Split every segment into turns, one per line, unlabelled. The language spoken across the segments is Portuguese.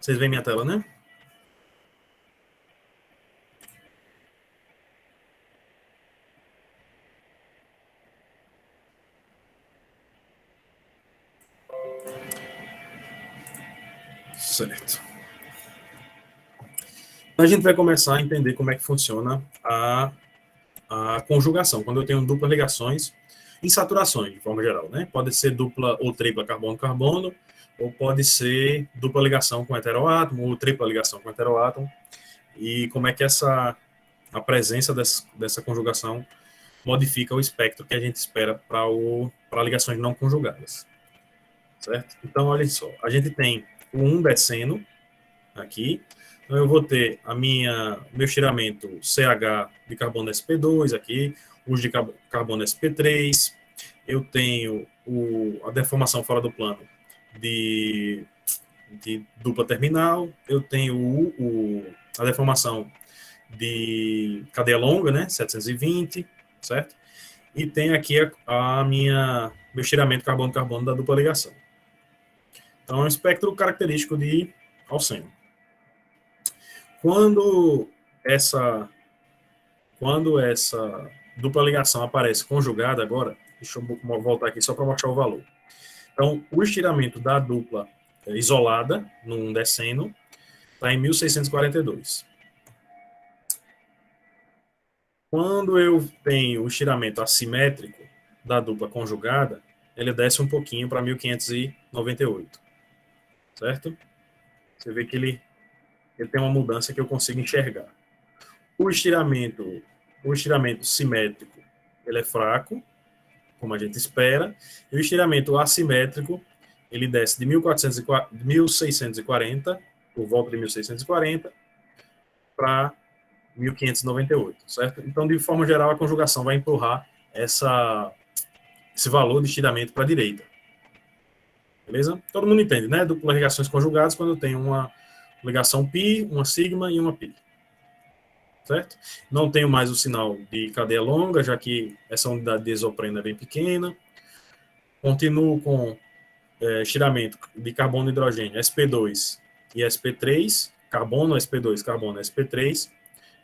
Vocês veem minha tela, né? Certo. A gente vai começar a entender como é que funciona a conjugação, quando eu tenho duplas ligações em saturações, de forma geral, né? Pode ser dupla ou tripla carbono-carbono, ou pode ser dupla ligação com heteroátomo, ou tripla ligação com heteroátomo, e como é que a presença dessa conjugação modifica o espectro que a gente espera para ligações não conjugadas, certo? Então, olha só, a gente tem o 1-deceno aqui, então eu vou ter meu estiramento CH de carbono sp2 aqui, os de carbono sp3, eu tenho a deformação fora do plano de, de dupla terminal, eu tenho a deformação de cadeia longa, né, 720, certo? E tem aqui meu estiramento carbono-carbono da dupla ligação. Então, é um espectro característico de alceno. Quando essa dupla ligação aparece conjugada agora, deixa eu voltar aqui só para mostrar o valor. Então, o estiramento da dupla isolada, num deceno, está em 1642. Quando eu tenho o estiramento assimétrico da dupla conjugada, ele desce um pouquinho para 1598, certo? Você vê que ele tem uma mudança que eu consigo enxergar. O estiramento simétrico, ele é fraco, como a gente espera, e o estiramento assimétrico, ele desce de 1640, por volta de 1640, para 1598, certo? Então, de forma geral, a conjugação vai empurrar esse valor de estiramento para a direita. Beleza? Todo mundo entende, né? Duplas ligações conjugadas quando tem uma ligação π, uma sigma e uma π. Certo? Não tenho mais o sinal de cadeia longa, já que essa unidade de isopreno é bem pequena. Continuo com estiramento de carbono e hidrogênio sp2 e sp3, carbono sp2, carbono sp3.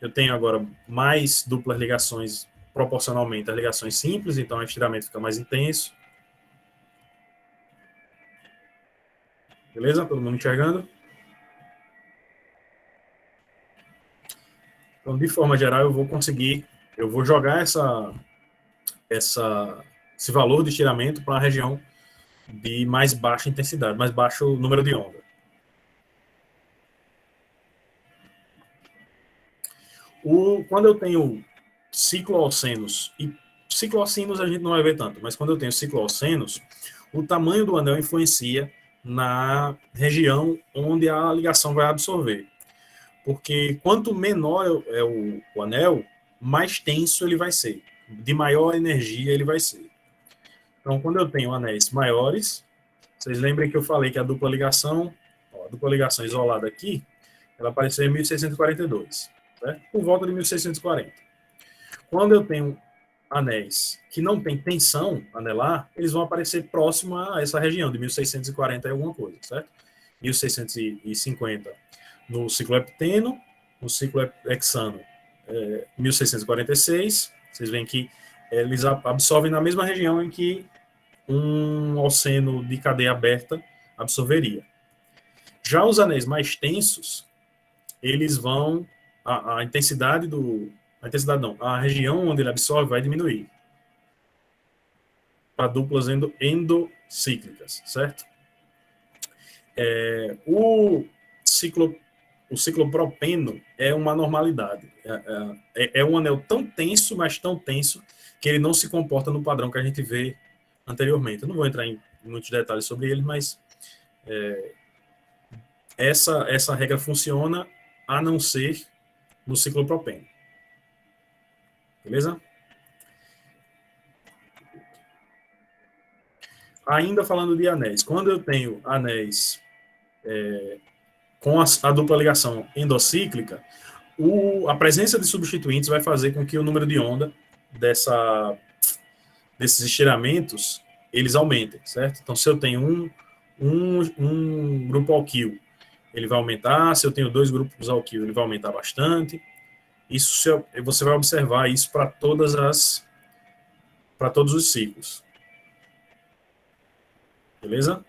Eu tenho agora mais duplas ligações proporcionalmente às ligações simples, então o estiramento fica mais intenso. Beleza? Todo mundo enxergando? Então, de forma geral, eu vou jogar esse valor de estiramento para a região de mais baixa intensidade, mais baixo número de onda. Quando eu tenho cicloalcenos, e cicloalcenos a gente não vai ver tanto, mas quando eu tenho cicloalcenos, o tamanho do anel influencia na região onde a ligação vai absorver. Porque quanto menor é o anel, mais tenso ele vai ser, de maior energia ele vai ser. Então, quando eu tenho anéis maiores, vocês lembrem que eu falei que a dupla ligação isolada aqui, ela apareceu em 1642, certo? Por volta de 1640. Quando eu tenho anéis que não têm tensão anelar, eles vão aparecer próximo a essa região de 1640 e alguma coisa, certo? 1650 no ciclo hepteno, no ciclo hexano 1646. Vocês veem que eles absorvem na mesma região em que um alceno de cadeia aberta absorveria. Já os anéis mais tensos, eles vão a intensidade não, a região onde ele absorve vai diminuir para duplas endocíclicas, certo? O ciclopropeno é uma normalidade. É um anel tão tenso, mas tão tenso, que ele não se comporta no padrão que a gente vê anteriormente. Eu não vou entrar em muitos detalhes sobre ele, mas essa regra funciona a não ser no ciclopropeno. Beleza? Ainda falando de anéis, quando eu tenho anéis com a dupla ligação endocíclica, a presença de substituintes vai fazer com que o número de onda desses estiramentos eles aumentem, certo? Então, se eu tenho um grupo alquil ele vai aumentar. Se eu tenho 2 grupos alquil, ele vai aumentar bastante. Isso você vai observar isso para todos os ciclos. Beleza?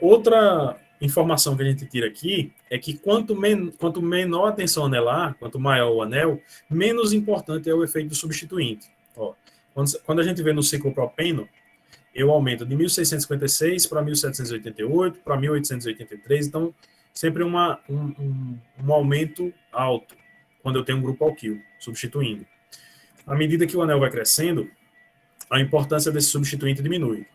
Outra informação que a gente tira aqui é que quanto menor a tensão anelar, quanto maior o anel, menos importante é o efeito do substituinte. Ó, quando a gente vê no ciclo propeno, eu aumento de 1656 para 1788, para 1883, então sempre um aumento alto quando eu tenho um grupo alquil, substituindo. À medida que o anel vai crescendo, a importância desse substituinte diminui.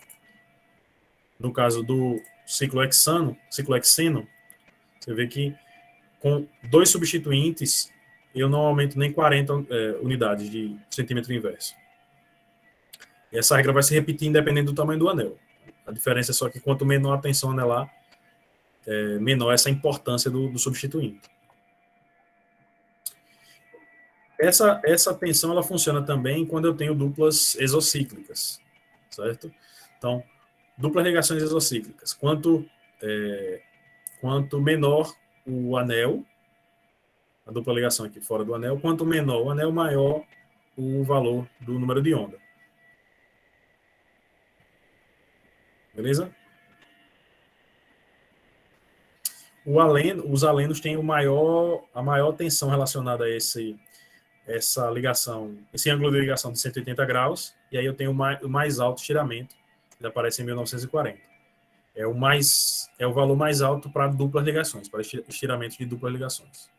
No caso do ciclo hexeno, você vê que com 2 substituintes, eu não aumento nem 40 unidades de centímetro inverso. E essa regra vai se repetir independente do tamanho do anel. A diferença é só que quanto menor a tensão anelar, menor essa importância do substituinte. Essa tensão ela funciona também quando eu tenho duplas exocíclicas, certo? Então, duplas ligações exocíclicas. Quanto menor o anel, a dupla ligação aqui fora do anel, quanto menor o anel, maior o valor do número de onda. Beleza? Os alenos têm a maior tensão relacionada a essa ligação, esse ângulo de ligação de 180 graus, e aí eu tenho o mais alto estiramento, que aparece em 1940. É o valor mais alto para duplas ligações, para estiramentos de duplas ligações.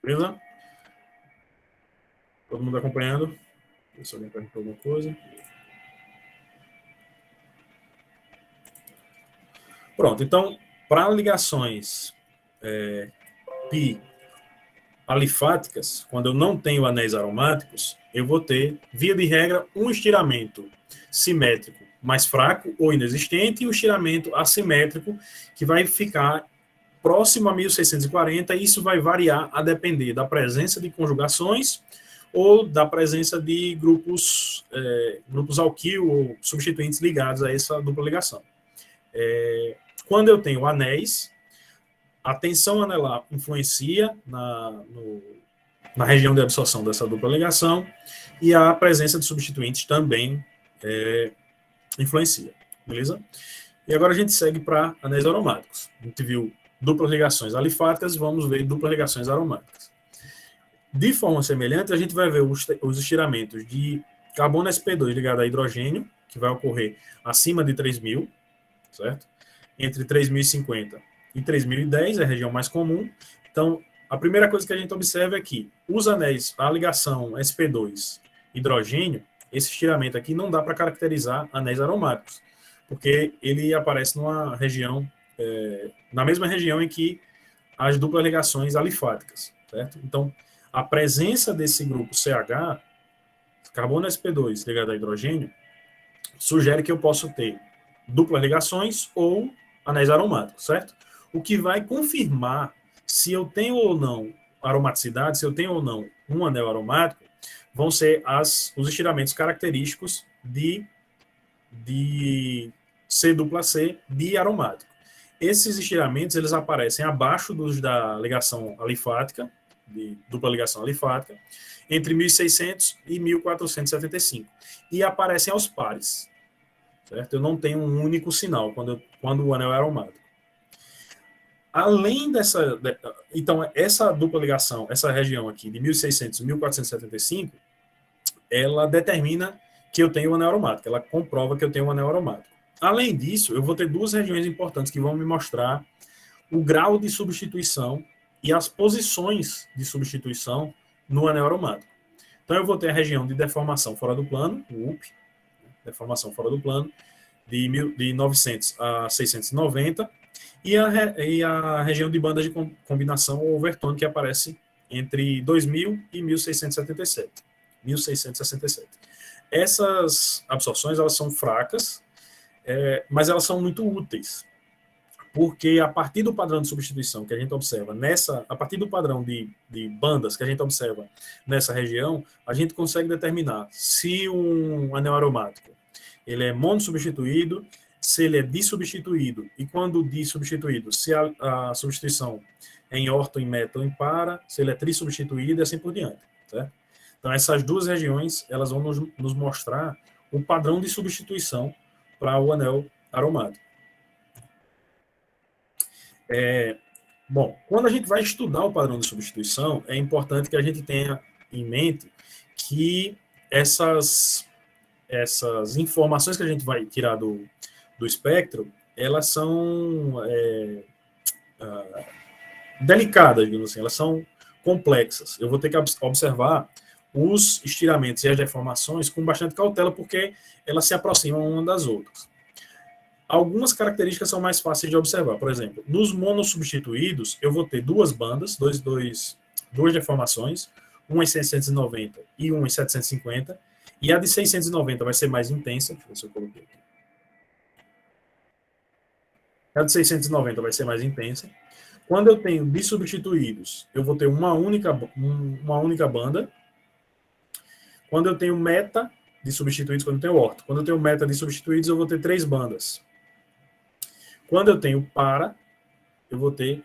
Beleza? Todo mundo acompanhando? Deixa eu ver se alguém perguntou alguma coisa. Pronto, então, para ligações pi alifáticas, quando eu não tenho anéis aromáticos, eu vou ter, via de regra, um estiramento simétrico mais fraco ou inexistente e um estiramento assimétrico que vai ficar próximo a 1640, e isso vai variar a depender da presença de conjugações ou da presença de grupos alquil ou substituintes ligados a essa dupla ligação. Quando eu tenho anéis, a tensão anelar influencia na região de absorção dessa dupla ligação, e a presença de substituintes também influencia, beleza? E agora a gente segue para anéis aromáticos. A gente viu duplas ligações alifáticas, vamos ver duplas ligações aromáticas. De forma semelhante, a gente vai ver os estiramentos de carbono sp2 ligado a hidrogênio, que vai ocorrer acima de 3.000, certo? Entre 3.050 e 3.010 é a região mais comum. Então, a primeira coisa que a gente observa é que os anéis, a ligação sp2 hidrogênio, esse estiramento aqui não dá para caracterizar anéis aromáticos, porque ele aparece numa região, na mesma região em que as duplas ligações alifáticas, certo? Então, a presença desse grupo CH, carbono sp2 ligado a hidrogênio, sugere que eu posso ter duplas ligações ou anéis aromáticos, certo? O que vai confirmar se eu tenho ou não aromaticidade, se eu tenho ou não um anel aromático, vão ser os estiramentos característicos de C+C diaromático. Esses estiramentos eles aparecem abaixo dos da ligação alifática, de dupla ligação alifática, entre 1600 e 1475, e aparecem aos pares, certo? Eu não tenho um único sinal quando o anel é aromático. Além então, essa dupla ligação, essa região aqui, de 1600 e 1475, ela determina que eu tenho um anel aromático, ela comprova que eu tenho um anel aromático. Além disso, eu vou ter duas regiões importantes que vão me mostrar o grau de substituição e as posições de substituição no anel aromático. Então, eu vou ter a região de deformação fora do plano, o UP, deformação fora do plano, de 900 a 690, e a região de bandas de combinação ou overtone, que aparece entre 2000 e 1677. Essas absorções elas são fracas, mas elas são muito úteis, porque a partir do padrão de substituição que a gente observa a partir do padrão de bandas que a gente observa nessa região, a gente consegue determinar se um anel aromático ele é monossubstituído, se ele é dissubstituído, e quando dissubstituído, se a substituição é em orto, em meta ou em para, se ele é trissubstituído e assim por diante. Certo? Então, essas duas regiões, elas vão nos mostrar o padrão de substituição para o anel aromático. Bom, quando a gente vai estudar o padrão de substituição, é importante que a gente tenha em mente que essas informações que a gente vai tirar do espectro, elas são delicadas, digamos assim, elas são complexas. Eu vou ter que observar os estiramentos e as deformações com bastante cautela, porque elas se aproximam uma das outras. Algumas características são mais fáceis de observar. Por exemplo, nos monossubstituídos, eu vou ter duas bandas, duas deformações, uma em 690 e uma em 750, e a de 690 vai ser mais intensa. Deixa eu ver se eu coloquei aqui. A de 690 vai ser mais intensa. Quando eu tenho dissubstituídos, eu vou ter uma única banda. Quando eu tenho meta de substituídos, quando eu tenho orto. Quando eu tenho meta de substituídos, eu vou ter 3 bandas. Quando eu tenho para, eu vou ter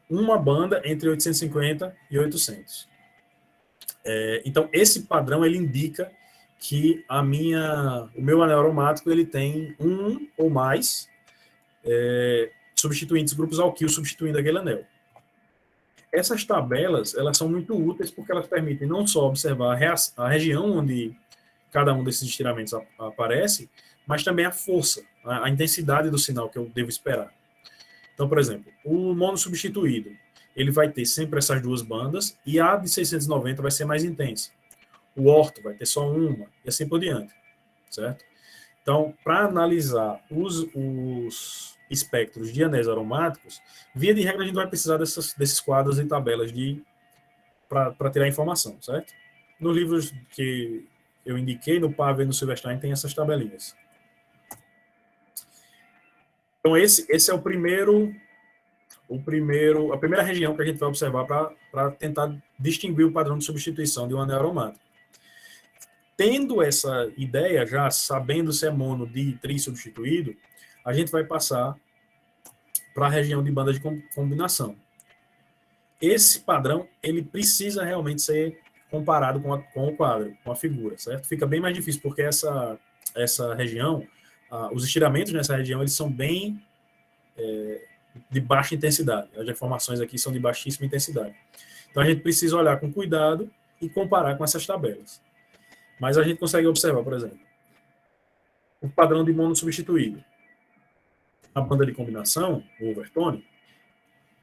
uma banda entre 850 e 800. Então, esse padrão, ele indica que o meu anel aromático, ele tem um ou mais substituintes, grupos alquil substituindo aquele anel. Essas tabelas, elas são muito úteis porque elas permitem não só observar a região onde cada um desses estiramentos aparece, mas também a força, a intensidade do sinal que eu devo esperar. Então, por exemplo, o monossubstituído, ele vai ter sempre essas duas bandas, e a de 690 vai ser mais intensa. O orto vai ter só uma, e assim por diante, certo? Então, para analisar os espectros de anéis aromáticos, via de regra a gente vai precisar desses quadros e tabelas para tirar informação, certo? Nos livros que eu indiquei, no Paver e no Silverstein, tem essas tabelinhas. Então, esse é a primeira região que a gente vai observar para tentar distinguir o padrão de substituição de um anel aromático. Tendo essa ideia, já sabendo se é mono, di, tri substituído, a gente vai passar para a região de banda de combinação. Esse padrão, ele precisa realmente ser comparado com o quadro, com a figura, certo? Fica bem mais difícil, porque essa região, os estiramentos nessa região, eles são bem de baixa intensidade. As deformações aqui são de baixíssima intensidade. Então, a gente precisa olhar com cuidado e comparar com essas tabelas. Mas a gente consegue observar, por exemplo, o padrão de mono substituído. A banda de combinação, o overtone,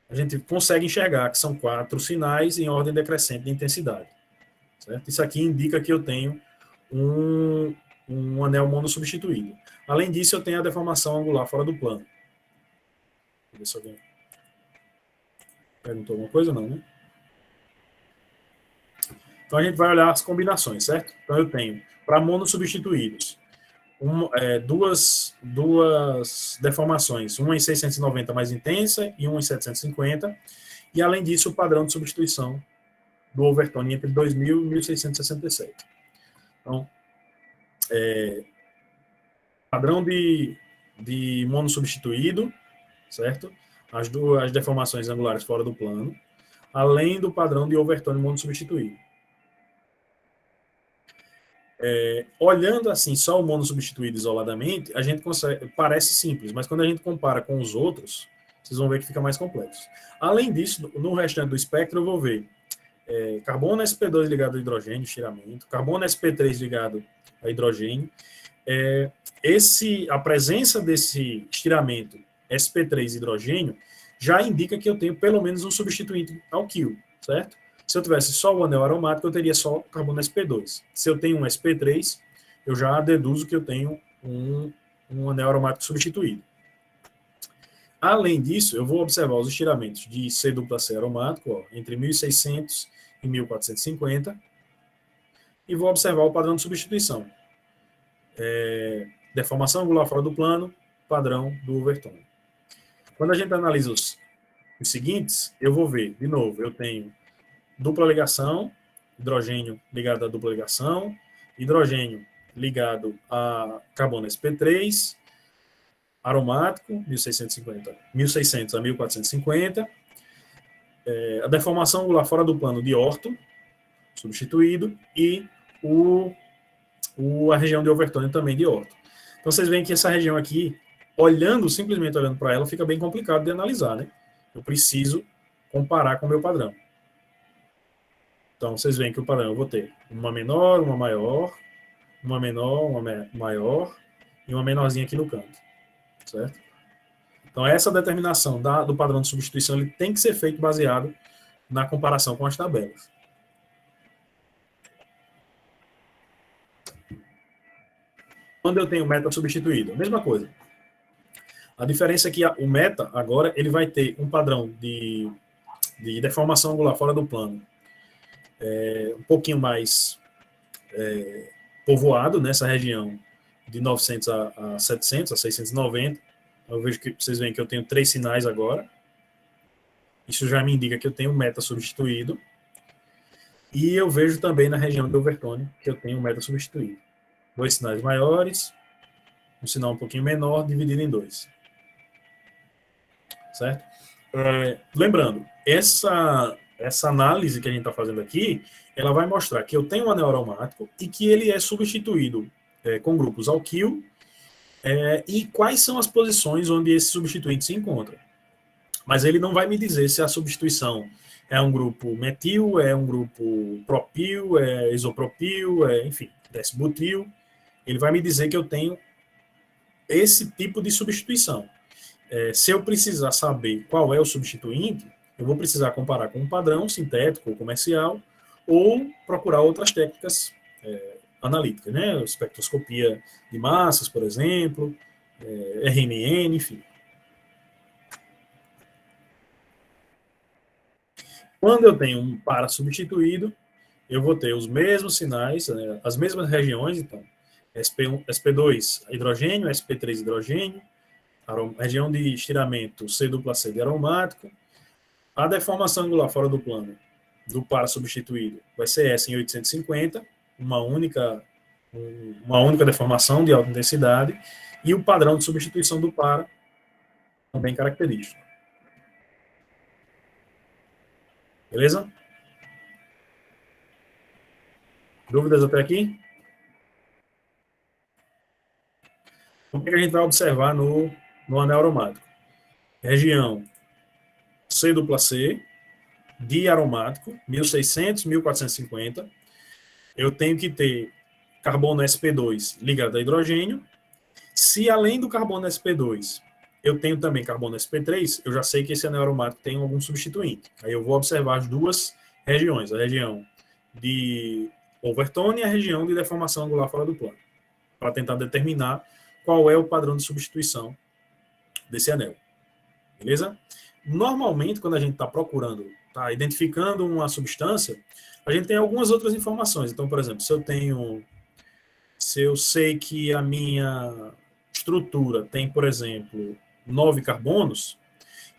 a gente consegue enxergar que são 4 sinais em ordem decrescente de intensidade. Certo? Isso aqui indica que eu tenho um anel mono substituído. Além disso, eu tenho a deformação angular fora do plano. Deixa eu ver se alguém perguntou alguma coisa, não, né? Então, a gente vai olhar as combinações, certo? Então, eu tenho, para monossubstituídos, duas deformações, uma em 690 mais intensa e uma em 750, e, além disso, o padrão de substituição do overtone entre 2000 e 1667. Então, padrão de monossubstituído, certo? As deformações angulares fora do plano, além do padrão de overtone monossubstituído. Olhando assim só o monossubstituído isoladamente, a gente parece simples, mas quando a gente compara com os outros, vocês vão ver que fica mais complexo. Além disso, no restante do espectro, eu vou ver carbono sp2 ligado a hidrogênio, estiramento, carbono sp3 ligado a hidrogênio. A presença desse estiramento sp3 hidrogênio já indica que eu tenho pelo menos um substituinte alquil, certo? Se eu tivesse só o anel aromático, eu teria só carbono sp2. Se eu tenho um sp3, eu já deduzo que eu tenho um anel aromático substituído. Além disso, eu vou observar os estiramentos de C-C aromático, entre 1600 e 1450, e vou observar o padrão de substituição. Deformação angular fora do plano, padrão do overtone. Quando a gente analisa os seguintes, eu vou ver, de novo, eu tenho dupla ligação, hidrogênio ligado à dupla ligação, hidrogênio ligado a carbono sp3, aromático, 1600 a 1450, a deformação angular fora do plano de orto, substituído, e a região de overtone também de orto. Então vocês veem que essa região aqui, simplesmente olhando para ela, fica bem complicado de analisar, né? Eu preciso comparar com o meu padrão. Então vocês veem que o padrão eu vou ter uma menor, uma maior, uma menor, uma maior e uma menorzinha aqui no canto, certo? Então essa determinação do padrão de substituição ele tem que ser feito baseado na comparação com as tabelas. Quando eu tenho meta substituído, a mesma coisa. A diferença é que o meta, agora, ele vai ter um padrão de deformação angular fora do plano um pouquinho mais povoado nessa região de 900 a 700, a 690. Eu vejo que vocês veem que eu tenho 3 sinais agora. Isso já me indica que eu tenho meta substituído. E eu vejo também na região de overtone que eu tenho meta substituído. 2 sinais maiores, um sinal um pouquinho menor, dividido em 2. Certo? Lembrando, essa análise que a gente está fazendo aqui, ela vai mostrar que eu tenho um anel aromático e que ele é substituído com grupos alquil e quais são as posições onde esse substituinte se encontra. Mas ele não vai me dizer se a substituição é um grupo metil, é um grupo propil, é isopropil, enfim, desbutil. Ele vai me dizer que eu tenho esse tipo de substituição. Se eu precisar saber qual é o substituinte, eu vou precisar comparar com um padrão sintético ou comercial ou procurar outras técnicas analíticas, né? Espectroscopia de massas, por exemplo, RMN, enfim. Quando eu tenho um para substituído, eu vou ter os mesmos sinais, as mesmas regiões, então, SP1, SP2 hidrogênio, SP3 hidrogênio, região de estiramento C+C de aromático, a deformação angular fora do plano do para substituído vai ser essa em 850, uma única deformação de alta intensidade, e o padrão de substituição do para também característico. Beleza? Dúvidas até aqui? O que a gente vai observar no anel aromático? Região C+C, diaromático, 1600, 1450. Eu tenho que ter carbono sp2 ligado a hidrogênio. Se além do carbono sp2 eu tenho também carbono sp3, eu já sei que esse anel aromático tem algum substituinte. Aí eu vou observar as duas regiões, a região de overtone e a região de deformação angular fora do plano, para tentar determinar qual é o padrão de substituição desse anel. Beleza? Normalmente, quando a gente está procurando, está identificando uma substância, a gente tem algumas outras informações. Então, por exemplo, se eu sei que a minha estrutura tem, por exemplo, 9 carbonos,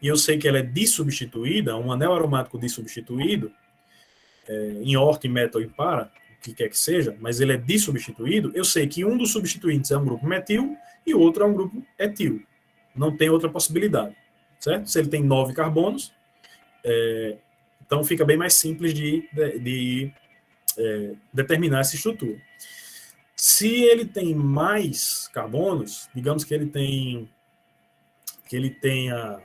e eu sei que ela é dissubstituída, um anel aromático dissubstituído, em orto, em meta ou em para, o que quer que seja, mas ele é dissubstituído, eu sei que um dos substituintes é um grupo metil e o outro é um grupo etil. Não tem outra possibilidade, certo? Se ele tem 9 carbonos, então fica bem mais simples de determinar essa estrutura. Se ele tem mais carbonos, digamos que ele tenha,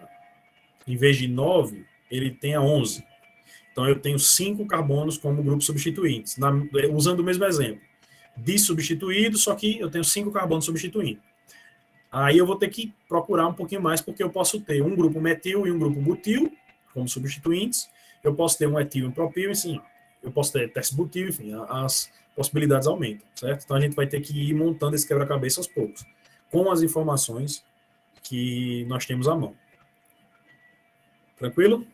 em vez de 9, ele tenha 11. Então eu tenho 5 carbonos como grupo substituintes, usando o mesmo exemplo. Dissubstituído, só que eu tenho 5 carbonos substituindo. Aí eu vou ter que procurar um pouquinho mais, porque eu posso ter um grupo metil e um grupo butil como substituintes, eu posso ter um etil e um propil, assim, eu posso ter test-butil, enfim, as possibilidades aumentam, certo? Então a gente vai ter que ir montando esse quebra-cabeça aos poucos, com as informações que nós temos à mão. Tranquilo?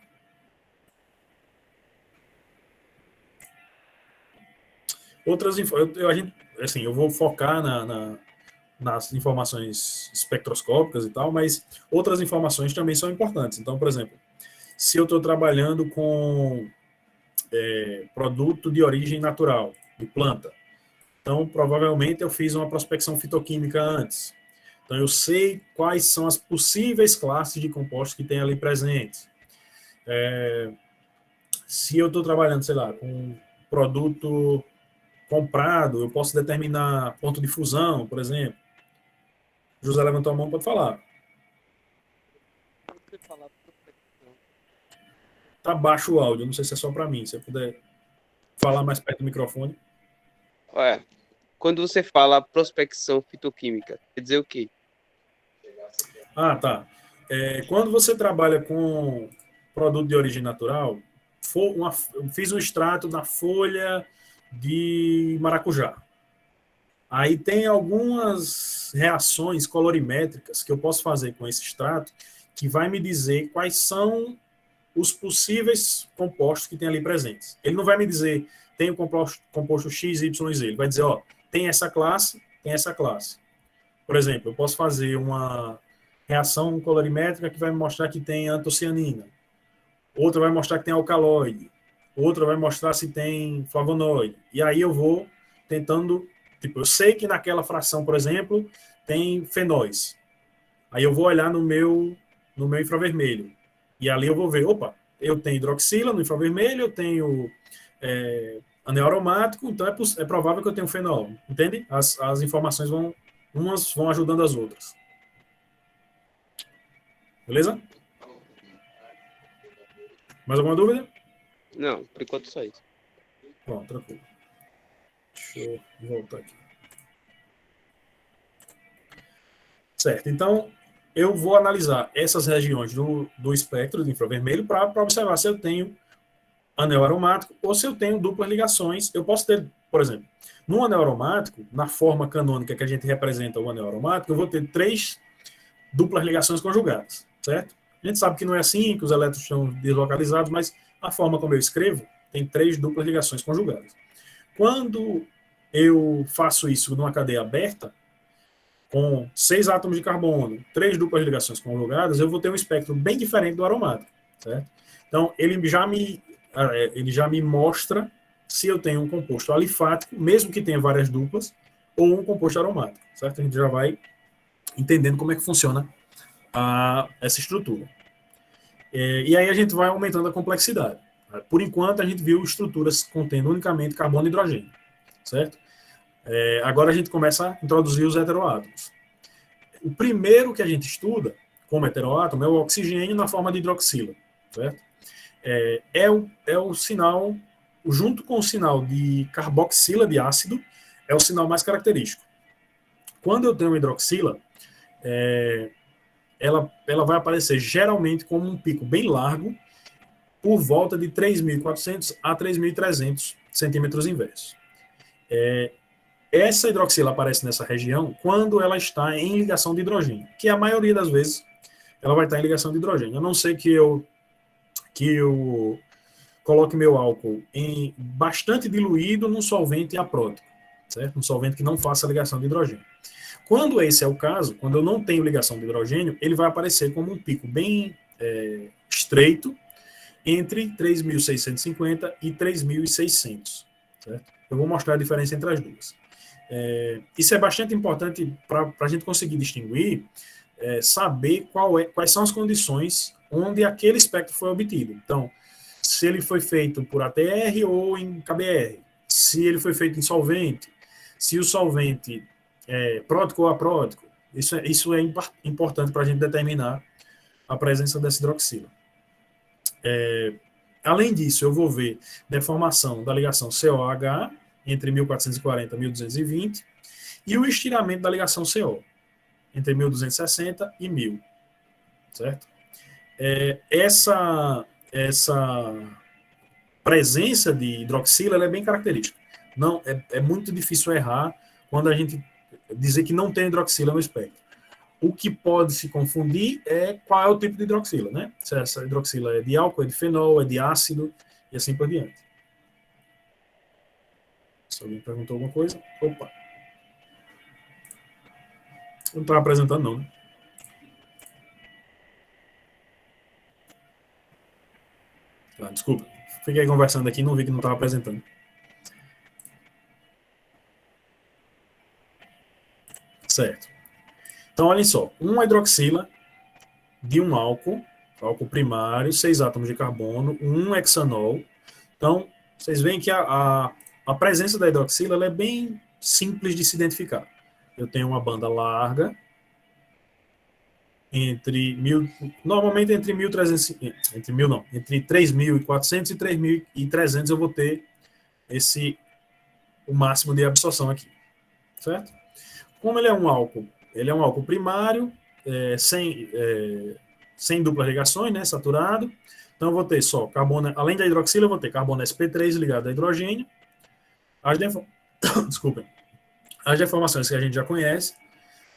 Eu vou focar nas informações espectroscópicas e tal, mas outras informações também são importantes. Então, por exemplo, se eu estou trabalhando com produto de origem natural, de planta, Então, provavelmente eu fiz uma prospecção fitoquímica antes. Então, eu sei quais são as possíveis classes de compostos que tem ali presentes. Se eu estou trabalhando, sei lá, com um produto comprado, eu posso determinar ponto de fusão, por exemplo. José levantou a mão, pode falar.
Você falar prospecção.
Tá baixo o áudio, não sei se é só para mim. Se eu puder falar mais perto do microfone.
Olha, quando você fala prospecção fitoquímica, quer dizer o quê?
Ah, tá. Quando você trabalha com produto de origem natural, fiz um extrato da folha de maracujá. Aí tem algumas reações colorimétricas que eu posso fazer com esse extrato que vai me dizer quais são os possíveis compostos que tem ali presentes. Ele não vai me dizer tem o composto X, Y, Z. Ele vai dizer, ó, tem essa classe, tem essa classe. Por exemplo, eu posso fazer uma reação colorimétrica que vai me mostrar que tem antocianina. Outra vai mostrar que tem alcaloide. Outra vai mostrar se tem flavonoide. E aí eu vou tentando... Tipo, eu sei que naquela fração, por exemplo, tem fenóis. Aí eu vou olhar no meu infravermelho. E ali eu vou ver, opa, eu tenho hidroxila no infravermelho, eu tenho anel aromático, então é provável que eu tenha um fenol. Entende? As informações umas vão ajudando as outras. Beleza? Mais alguma dúvida?
Não, por enquanto só isso.
Pronto, tranquilo. Deixa eu voltar aqui. Certo, então eu vou analisar essas regiões do espectro de infravermelho para observar se eu tenho anel aromático ou se eu tenho duplas ligações. Eu posso ter, por exemplo, no anel aromático, na forma canônica que a gente representa o anel aromático, eu vou ter 3 duplas ligações conjugadas, certo? A gente sabe que não é assim, que os elétrons estão deslocalizados, mas a forma como eu escrevo tem 3 duplas ligações conjugadas. Quando eu faço isso numa cadeia aberta, com 6 átomos de carbono, 3 duplas ligações conjugadas, eu vou ter um espectro bem diferente do aromático, certo? Então, ele já me mostra se eu tenho um composto alifático, mesmo que tenha várias duplas, ou um composto aromático, certo? A gente já vai entendendo como é que funciona essa estrutura. E aí a gente vai aumentando a complexidade. Por enquanto, a gente viu estruturas contendo unicamente carbono e hidrogênio, certo? Agora a gente começa a introduzir os heteroátomos. O primeiro que a gente estuda como heteroátomo é o oxigênio na forma de hidroxila, certo? É o sinal, junto com o sinal de carboxila de ácido, é o sinal mais característico. Quando eu tenho hidroxila, ela vai aparecer geralmente como um pico bem largo, por volta de 3.400 a 3.300 centímetros inversos. Essa hidroxila aparece nessa região quando ela está em ligação de hidrogênio, que a maioria das vezes ela vai estar em ligação de hidrogênio. A não ser que eu coloque meu álcool em bastante diluído num solvente aprótico, certo? Um solvente que não faça ligação de hidrogênio. Quando esse é o caso, quando eu não tenho ligação de hidrogênio, ele vai aparecer como um pico bem estreito entre 3.650 e 3.600. Certo? Eu vou mostrar a diferença entre as duas. Isso é bastante importante para a gente conseguir distinguir, saber quais são as condições onde aquele espectro foi obtido. Então, se ele foi feito por ATR ou em KBR, se ele foi feito em solvente, se o solvente é prótico ou aprótico. Isso é importante para a gente determinar a presença dessa hidroxila. Além disso, eu vou ver deformação da ligação COH entre 1440 e 1220 e o estiramento da ligação CO entre 1260 e 1000, certo? Essa presença de hidroxila ela é bem característica. Não, é muito difícil errar quando a gente dizer que não tem hidroxila no espectro. O que pode se confundir é qual é o tipo de hidroxila, né? Se essa hidroxila é de álcool, é de fenol, é de ácido e assim por diante. Se alguém perguntou alguma coisa, opa. Eu não estava apresentando não, né? Desculpa. Fiquei conversando aqui e não vi que não estava apresentando. Certo. Então, olhem só, uma hidroxila de um álcool primário, 6 átomos de carbono, um hexanol. Então, vocês veem que a presença da hidroxila ela é bem simples de se identificar. Eu tenho uma banda larga, normalmente entre 1.300, entre 3.400 e 3.300 eu vou ter o máximo de absorção aqui, certo? Como ele é um álcool primário, sem duplas ligações, né, saturado. Então eu vou ter só carbono, além da hidroxila, eu vou ter carbono sp3 ligado a hidrogênio. Desculpem. As deformações que a gente já conhece,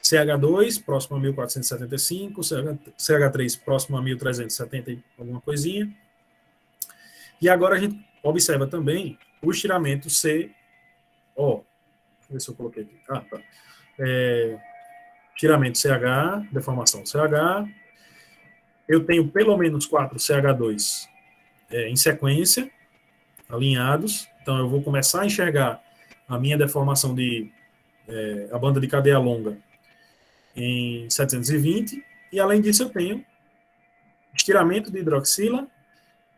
CH2 próximo a 1475, CH3 próximo a 1370 e alguma coisinha. E agora a gente observa também o estiramento CO. Deixa eu ver se eu coloquei aqui. Tá. Estiramento CH, deformação CH. Eu tenho pelo menos 4 CH2 em sequência, alinhados. Então eu vou começar a enxergar a minha deformação a banda de cadeia longa em 720, e além disso eu tenho estiramento de hidroxila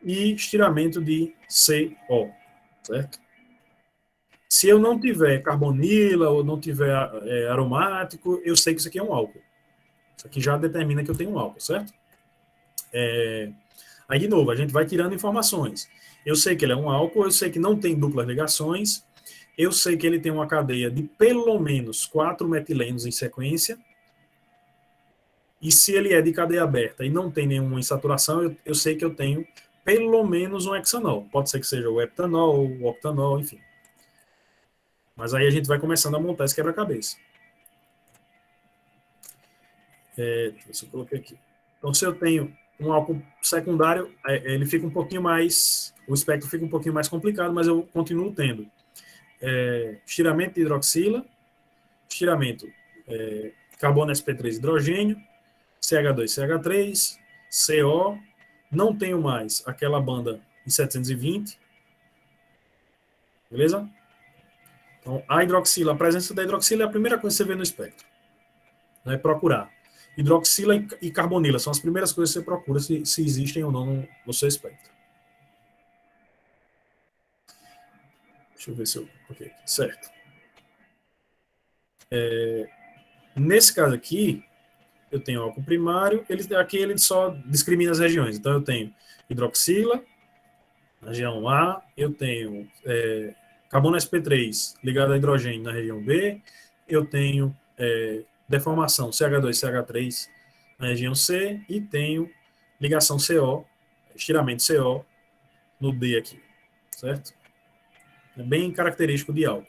e estiramento de CO, certo? Se eu não tiver carbonila ou não tiver aromático, eu sei que isso aqui é um álcool. Isso aqui já determina que eu tenho um álcool, certo? Aí, de novo, a gente vai tirando informações. Eu sei que ele é um álcool, eu sei que não tem duplas ligações, eu sei que ele tem uma cadeia de pelo menos 4 metilenos em sequência, e se ele é de cadeia aberta e não tem nenhuma insaturação, eu sei que eu tenho pelo menos um hexanol. Pode ser que seja o heptanol, o octanol, enfim. Mas aí a gente vai começando a montar esse quebra-cabeça. Deixa eu colocar aqui. Então, se eu tenho um álcool secundário, ele fica um pouquinho mais... O espectro fica um pouquinho mais complicado, mas eu continuo tendo estiramento de hidroxila, estiramento carbono sp3 hidrogênio, CH2, CH3, CO, não tenho mais aquela banda em 720, beleza? Então, a presença da hidroxila é a primeira coisa que você vê no espectro. Né? Procurar. Hidroxila e carbonila são as primeiras coisas que você procura se existem ou não no seu espectro. Deixa eu ver se eu... Ok, certo. Nesse caso aqui, eu tenho álcool primário, aqui ele só discrimina as regiões. Então, eu tenho hidroxila, na região A, eu tenho carbono sp3 ligado a hidrogênio na região B, eu tenho deformação CH2, CH3 na região C, e tenho ligação CO, estiramento CO no D aqui, certo? É bem característico de álcool.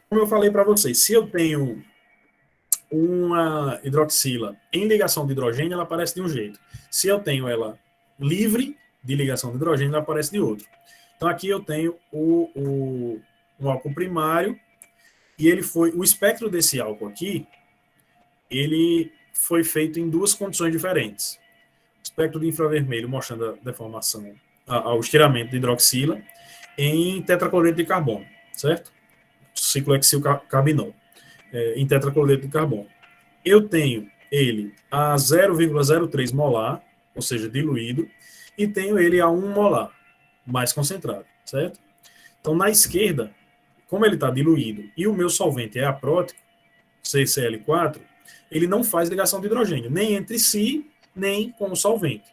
Como eu falei para vocês, se eu tenho uma hidroxila em ligação de hidrogênio, ela aparece de um jeito. Se eu tenho ela livre de ligação de hidrogênio, ela aparece de outro. Então aqui eu tenho um álcool primário, e o espectro desse álcool aqui, ele foi feito em duas condições diferentes. O espectro de infravermelho mostrando a deformação, o estiramento de hidroxila em tetracloreto de carbono, certo? Ciclohexilcarbinol, em tetracloreto de carbono. Eu tenho ele a 0,03 molar, ou seja, diluído, e tenho ele a 1 molar, mais concentrado, certo? Então, na esquerda, como ele está diluído e o meu solvente é aprótico, CCl4, ele não faz ligação de hidrogênio, nem entre si, nem com o solvente.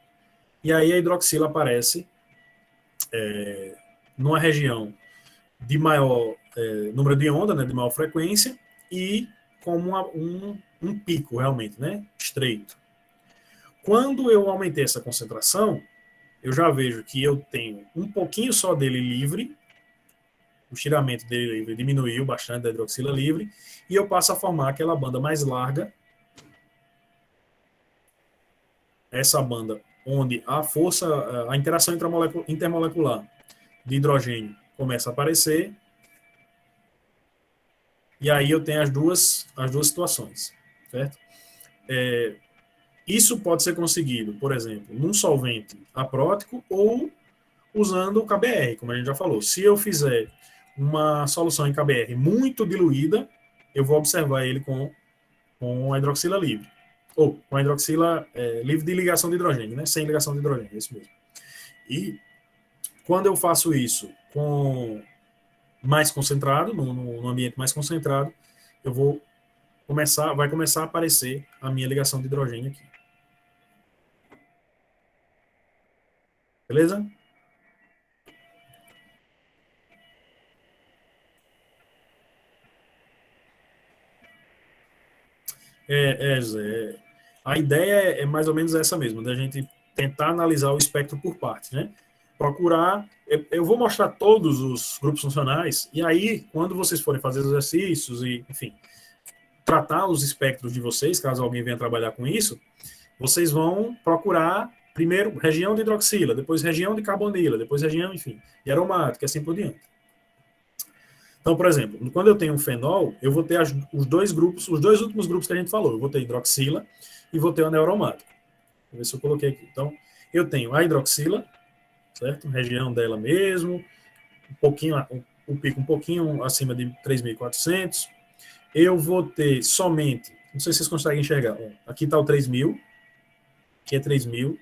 E aí a hidroxila aparece numa região de maior número de onda, né, de maior frequência, e como um pico, realmente, né, estreito. Quando eu aumentei essa concentração, eu já vejo que eu tenho um pouquinho só dele livre, o estiramento dele livre diminuiu bastante da hidroxila livre, e eu passo a formar aquela banda mais larga, essa banda onde a interação intermolecular de hidrogênio começa a aparecer, e aí eu tenho as duas situações, certo? Isso pode ser conseguido, por exemplo, num solvente aprótico ou usando o KBr, como a gente já falou. Se eu fizer uma solução em KBr muito diluída, eu vou observar ele com a hidroxila livre. Ou com a hidroxila livre de ligação de hidrogênio, né? Sem ligação de hidrogênio, é isso mesmo. E quando eu faço isso com mais concentrado, no ambiente mais concentrado, vai começar a aparecer a minha ligação de hidrogênio aqui. Beleza? Zé. A ideia é mais ou menos essa mesmo, da gente tentar analisar o espectro por partes, né? Procurar. Eu vou mostrar todos os grupos funcionais, e aí, quando vocês forem fazer exercícios e, enfim, tratar os espectros de vocês, caso alguém venha trabalhar com isso, vocês vão procurar primeiro região de hidroxila, depois região de carbonila, depois região, enfim, de aromática, assim por diante. Então, por exemplo, quando eu tenho um fenol, eu vou ter os dois últimos grupos que a gente falou. Eu vou ter hidroxila e vou ter o anel aromático. Vou ver se eu coloquei aqui. Então, eu tenho a hidroxila, certo? Região dela mesmo, o pico um pouquinho acima de 3.400. Eu vou ter somente, não sei se vocês conseguem enxergar, aqui está o 3.000, aqui é 3.000.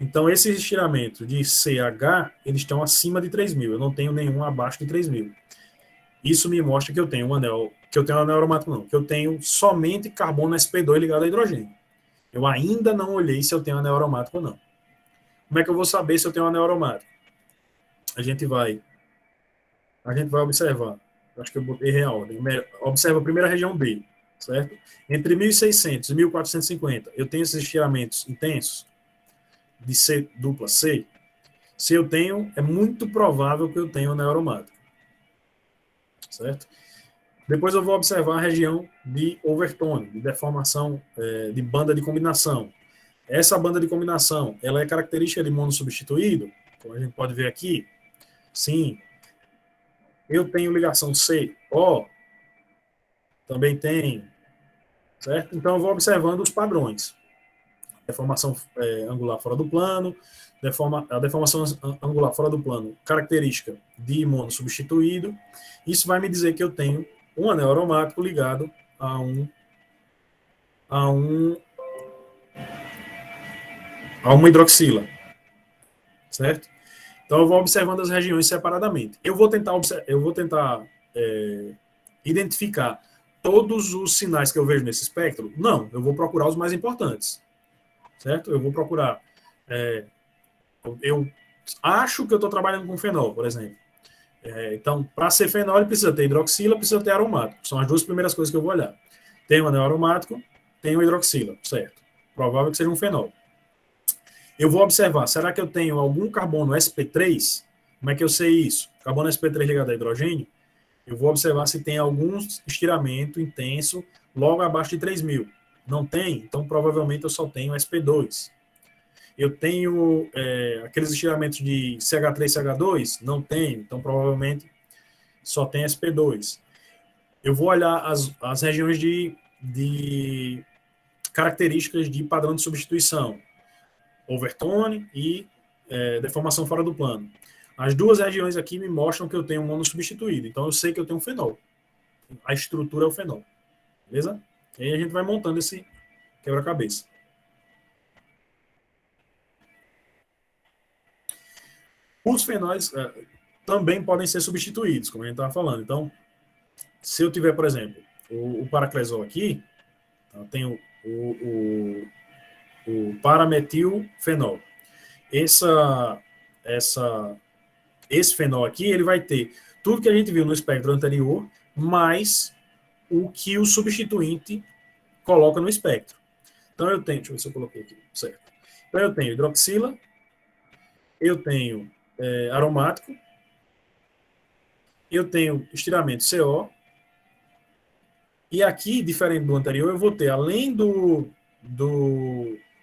Então, esses estiramentos de CH, eles estão acima de 3.000. Eu não tenho nenhum abaixo de 3.000. Isso me mostra que eu tenho um anel aromático não, que eu tenho somente carbono sp2 ligado a hidrogênio. Eu ainda não olhei se eu tenho anel aromático ou não. Como é que eu vou saber se eu tenho anel aromático? A gente vai observar. Acho que eu botei reordem. Observa a primeira região B, certo? Entre 1.600 e 1.450, eu tenho esses estiramentos intensos de C dupla C. Se eu tenho, é muito provável que eu tenha anel aromático. Certo? Depois eu vou observar a região de overtone, de deformação, de banda de combinação. Essa banda de combinação, ela é característica de monossubstituído, como a gente pode ver aqui. Sim. Eu tenho ligação C-O, também tem, certo? Então eu vou observando os padrões. Deformação angular fora do plano, a deformação angular fora do plano, característica de monossubstituído. Isso vai me dizer que eu tenho um anel aromático ligado a uma hidroxila, certo? Então eu vou observando as regiões separadamente. Eu vou tentar identificar todos os sinais que eu vejo nesse espectro? Não, eu vou procurar os mais importantes, certo? Eu vou procurar eu acho que eu estou trabalhando com fenol, por exemplo. Então, para ser fenol, ele precisa ter hidroxila, precisa ter aromático. São as duas primeiras coisas que eu vou olhar. Tem o anel aromático, tem o hidroxila, certo? Provável que seja um fenol. Eu vou observar, será que eu tenho algum carbono sp3? Como é que eu sei isso? Carbono sp3 ligado a hidrogênio? Eu vou observar se tem algum estiramento intenso logo abaixo de 3.000. Não tem? Então, provavelmente, eu só tenho sp2. Eu tenho aqueles estiramentos de CH3, CH2? Não tenho, então provavelmente só tem sp2. Eu vou olhar as regiões de características de padrão de substituição, overtone e deformação fora do plano. As duas regiões aqui me mostram que eu tenho um monossubstituído, então eu sei que eu tenho um fenol. A estrutura é o fenol, beleza? E aí a gente vai montando esse quebra-cabeça. Os fenóis também podem ser substituídos, como a gente estava falando. Então, se eu tiver, por exemplo, o paracresol aqui, eu tenho o parametilfenol. Esse fenol aqui, ele vai ter tudo que a gente viu no espectro anterior, mais o que o substituinte coloca no espectro. Então, eu tenho, deixa eu ver se eu coloquei aqui, certo. Então, eu tenho hidroxila, eu tenho aromático, eu tenho estiramento CO, e aqui, diferente do anterior, eu vou ter, além do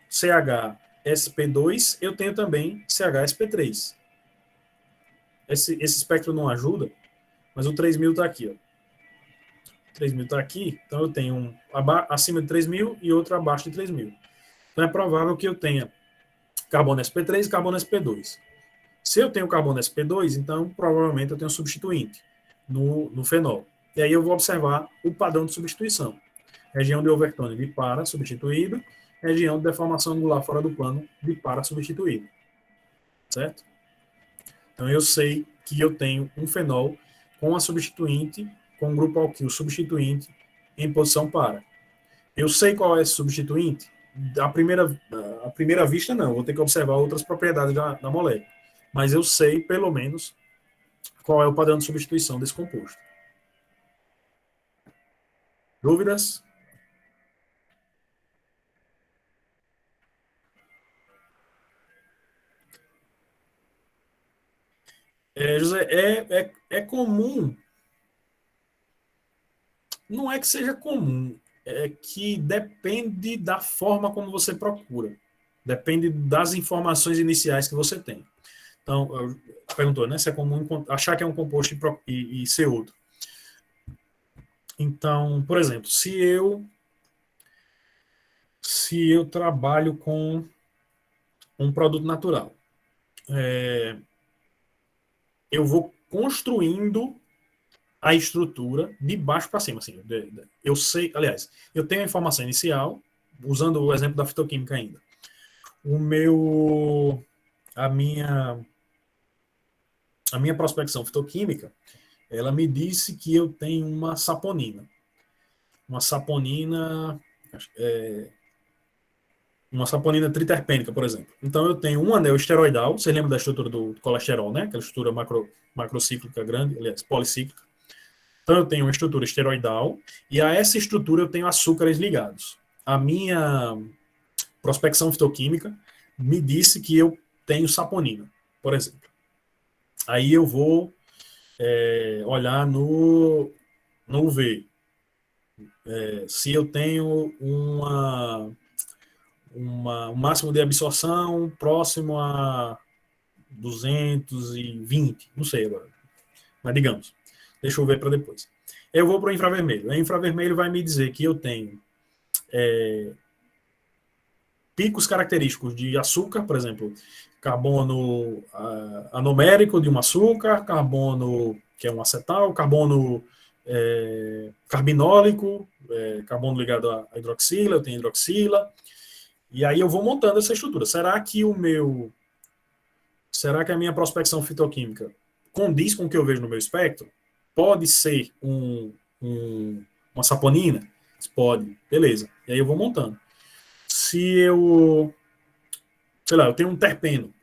CH-SP2, eu tenho também CH-SP3. Esse espectro não ajuda, mas o 3.000 está aqui. Ó. 3.000 está aqui, então eu tenho um acima de 3.000 e outro abaixo de 3.000. Então é provável que eu tenha carbono sp3 e carbono sp2. Se eu tenho carbono sp2, então provavelmente eu tenho um substituinte. no fenol. E aí eu vou observar o padrão de substituição. Região de overtone de para substituído, região de deformação angular fora do plano de para substituído. Certo? Então eu sei que eu tenho um fenol com a substituinte, com o grupo alquil substituinte em posição para. Eu sei qual é esse substituinte? À primeira vista, não. Vou ter que observar outras propriedades da molécula. Mas eu sei, pelo menos, qual é o padrão de substituição desse composto. Dúvidas? José, é comum. Não é que seja comum, é que depende da forma como você procura. Depende das informações iniciais que você tem. Então, perguntou, né, se é comum achar que é um composto e ser outro. Então, por exemplo, se eu trabalho com um produto natural, eu vou construindo a estrutura de baixo para cima. Assim, eu sei, aliás, eu tenho a informação inicial, usando o exemplo da fitoquímica ainda. A minha prospecção fitoquímica, ela me disse que eu tenho uma saponina. Uma saponina triterpênica, por exemplo. Então eu tenho um anel esteroidal, você lembra da estrutura do colesterol, né? Aquela estrutura macrocíclica grande, aliás, policíclica. Então eu tenho uma estrutura esteroidal e a essa estrutura eu tenho açúcares ligados. A minha prospecção fitoquímica me disse que eu tenho saponina, por exemplo. Aí eu vou olhar no UV. Se eu tenho um máximo de absorção próximo a 220, não sei agora, mas digamos, deixa eu ver para depois. Eu vou para o infravermelho. O infravermelho vai me dizer que eu tenho picos característicos de açúcar, por exemplo, carbono anomérico de um açúcar, carbono que é um acetal, carbono carbinólico, carbono ligado à hidroxila, eu tenho hidroxila, e aí eu vou montando essa estrutura. Será que a minha prospecção fitoquímica condiz com o que eu vejo no meu espectro? Pode ser uma saponina? Pode, beleza. E aí eu vou montando. Se eu tenho um terpeno,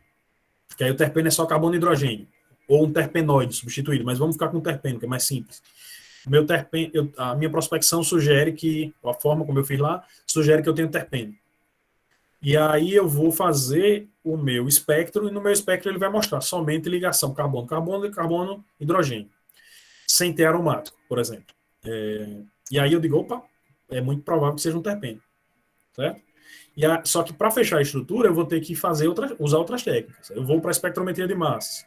que aí o terpeno é só carbono e hidrogênio, ou um terpenoide substituído, mas vamos ficar com o terpeno, que é mais simples. A minha prospecção sugere que, a forma como eu fiz lá, sugere que eu tenho terpeno. E aí eu vou fazer o meu espectro, e no meu espectro ele vai mostrar somente ligação carbono-carbono e carbono-hidrogênio, sem ter aromático, por exemplo. E aí eu digo, opa, é muito provável que seja um terpeno. Certo? Só que para fechar a estrutura, eu vou ter que usar outras técnicas. Eu vou para a espectrometria de massas.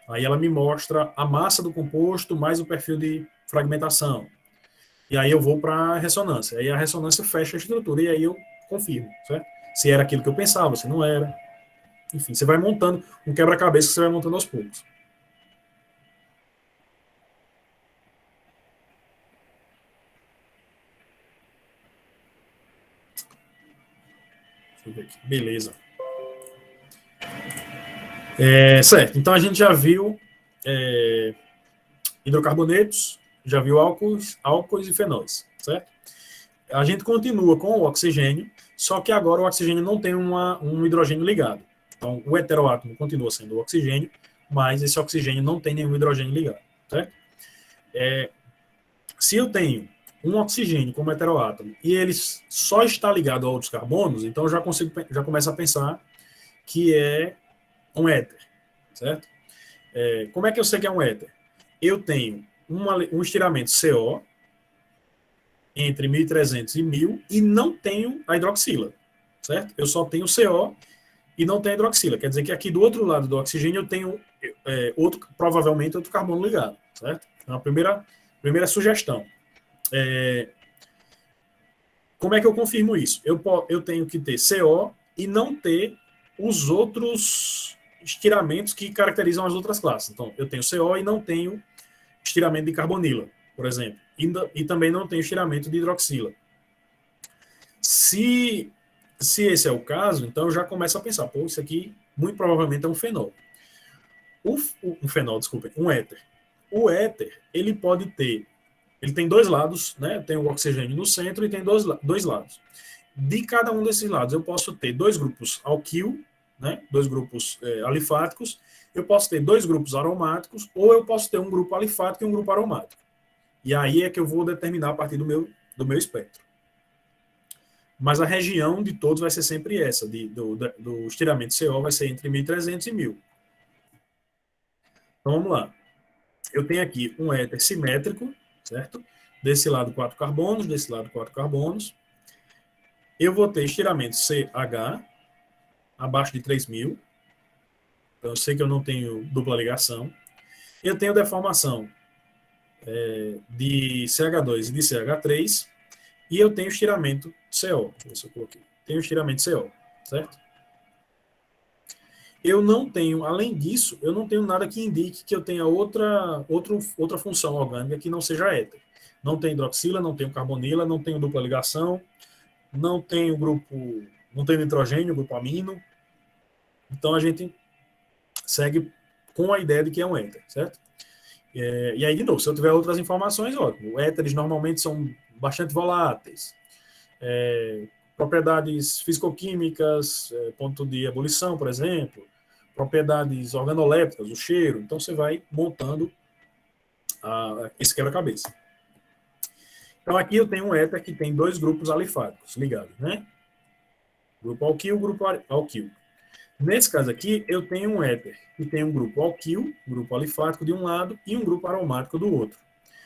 Aí ela me mostra a massa do composto mais o perfil de fragmentação. E aí eu vou para a ressonância. Aí a ressonância fecha a estrutura e aí eu confirmo, certo? Se era aquilo que eu pensava, se não era. Enfim, você vai montando um quebra-cabeça que você vai montando aos poucos. Deixa eu ver aqui. Beleza. Certo, então a gente já viu hidrocarbonetos, já viu álcools e fenóis, certo? A gente continua com o oxigênio, só que agora o oxigênio não tem um hidrogênio ligado. Então, o heteroátomo continua sendo o oxigênio, mas esse oxigênio não tem nenhum hidrogênio ligado, certo? Se eu tenho um oxigênio como heteroátomo e ele só está ligado a outros carbonos, então eu já começo a pensar que é um éter, certo? Como é que eu sei que é um éter? Eu tenho um estiramento CO entre 1.300 e 1.000 e não tenho a hidroxila, certo? Eu só tenho CO e não tenho a hidroxila. Quer dizer que aqui do outro lado do oxigênio eu tenho provavelmente outro carbono ligado, certo? Então, a primeira sugestão. Como é que eu confirmo isso? Eu tenho que ter CO e não ter os outros estiramentos que caracterizam as outras classes. Então, eu tenho CO e não tenho estiramento de carbonila, por exemplo. E também não tenho estiramento de hidroxila. Se esse é o caso, então eu já começo a pensar, pô, isso aqui muito provavelmente é um fenol. Um fenol, desculpa, um éter. O éter, ele tem dois lados, né? Tem o oxigênio no centro e tem dois lados. De cada um desses lados, eu posso ter dois grupos alquil, né? Dois grupos alifáticos. Eu posso ter dois grupos aromáticos, ou eu posso ter um grupo alifático e um grupo aromático. E aí é que eu vou determinar a partir do meu espectro. Mas a região de todos vai ser sempre essa, do estiramento CO vai ser entre 1.300 e 1.000. Então vamos lá. Eu tenho aqui um éter simétrico, certo? Desse lado 4 carbonos, desse lado 4 carbonos. Eu vou ter estiramento CH abaixo de 3.000. Então eu sei que eu não tenho dupla ligação. Eu tenho deformação de CH2 e de CH3. E eu tenho estiramento CO. Deixa eu ver se eu coloquei. Tenho estiramento CO, certo? Eu não tenho, além disso, eu não tenho nada que indique que eu tenha outra função orgânica que não seja éter. Não tenho hidroxila, não tenho carbonila, não tenho dupla ligação, não tenho nitrogênio, grupo amino. Então a gente segue com a ideia de que é um éter, certo? E aí, de novo, se eu tiver outras informações, ótimo. Éteres normalmente são bastante voláteis. Propriedades fisicoquímicas, ponto de ebulição, por exemplo, propriedades organolépticas, o cheiro. Então, você vai montando esse quebra-cabeça. Então, aqui eu tenho um éter que tem dois grupos alifáticos ligados, né? Grupo alquil, grupo alquil. Nesse caso aqui, eu tenho um éter que tem um grupo alquil, grupo alifático de um lado, e um grupo aromático do outro.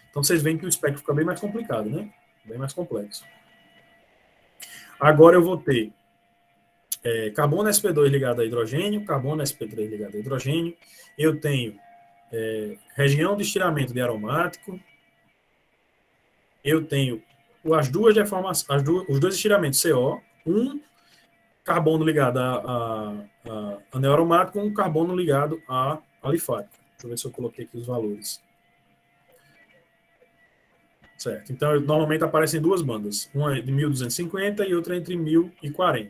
Então, vocês veem que o espectro fica bem mais complicado, né? Bem mais complexo. Agora eu vou ter carbono sp2 ligado a hidrogênio, carbono sp3 ligado a hidrogênio. Eu tenho região de estiramento de aromático. Eu tenho os dois estiramentos CO, um carbono ligado a anel aromático, um carbono ligado a alifático. Deixa eu ver se eu coloquei aqui os valores. Certo. Então, normalmente aparecem duas bandas. Uma é de 1.250 e outra entre 1.040.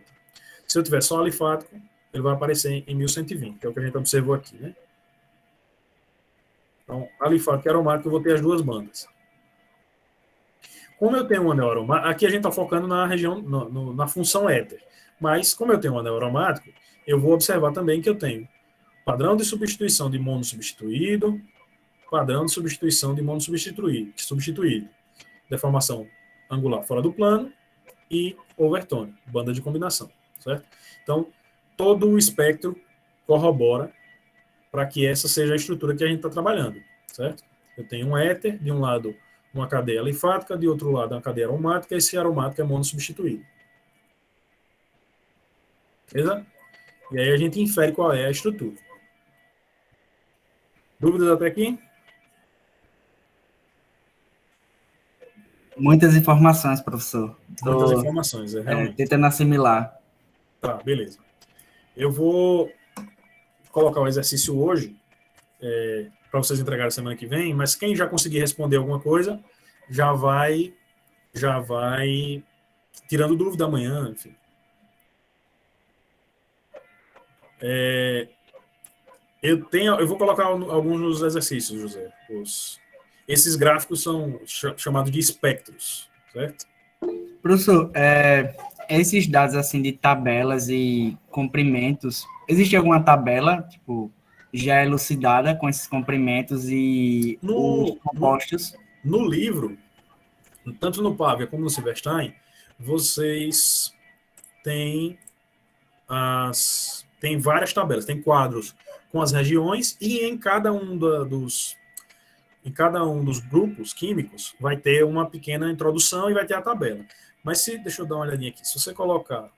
Se eu tiver só alifático, ele vai aparecer em 1.120, que é o que a gente observou aqui, né? Então, alifático e aromático, eu vou ter as duas bandas. Como eu tenho um anel aromático, aqui a gente está focando na região, na função éter. Mas, como eu tenho um anel aromático, eu vou observar também que eu tenho padrão de substituição de mono substituído, padrão de substituição de mono substituído. Deformação angular fora do plano e overtone, banda de combinação, certo? Então, todo o espectro corrobora para que essa seja a estrutura que a gente está trabalhando, certo? Eu tenho um éter, de um lado uma cadeia alifática, de outro lado uma cadeia aromática, e esse aromático é monossubstituído. Beleza? E aí a gente infere qual é a estrutura. Dúvidas até aqui?
Muitas informações, professor.
Muitas informações, realmente.
Tentando assimilar.
Tá, beleza. Eu vou colocar o exercício hoje para vocês entregarem semana que vem, mas quem já conseguir responder alguma coisa já vai tirando dúvida amanhã, enfim. Eu vou colocar alguns dos exercícios, José. Esses gráficos são chamados de espectros, certo?
Professor, esses dados assim de tabelas e comprimentos, existe alguma tabela, tipo, já elucidada com esses comprimentos e os compostos?
No livro, tanto no Pavia como no Silverstein, vocês têm várias tabelas, tem quadros com as regiões e em cada um dos grupos químicos vai ter uma pequena introdução e vai ter a tabela. Mas deixa eu dar uma olhadinha aqui. Se você colocar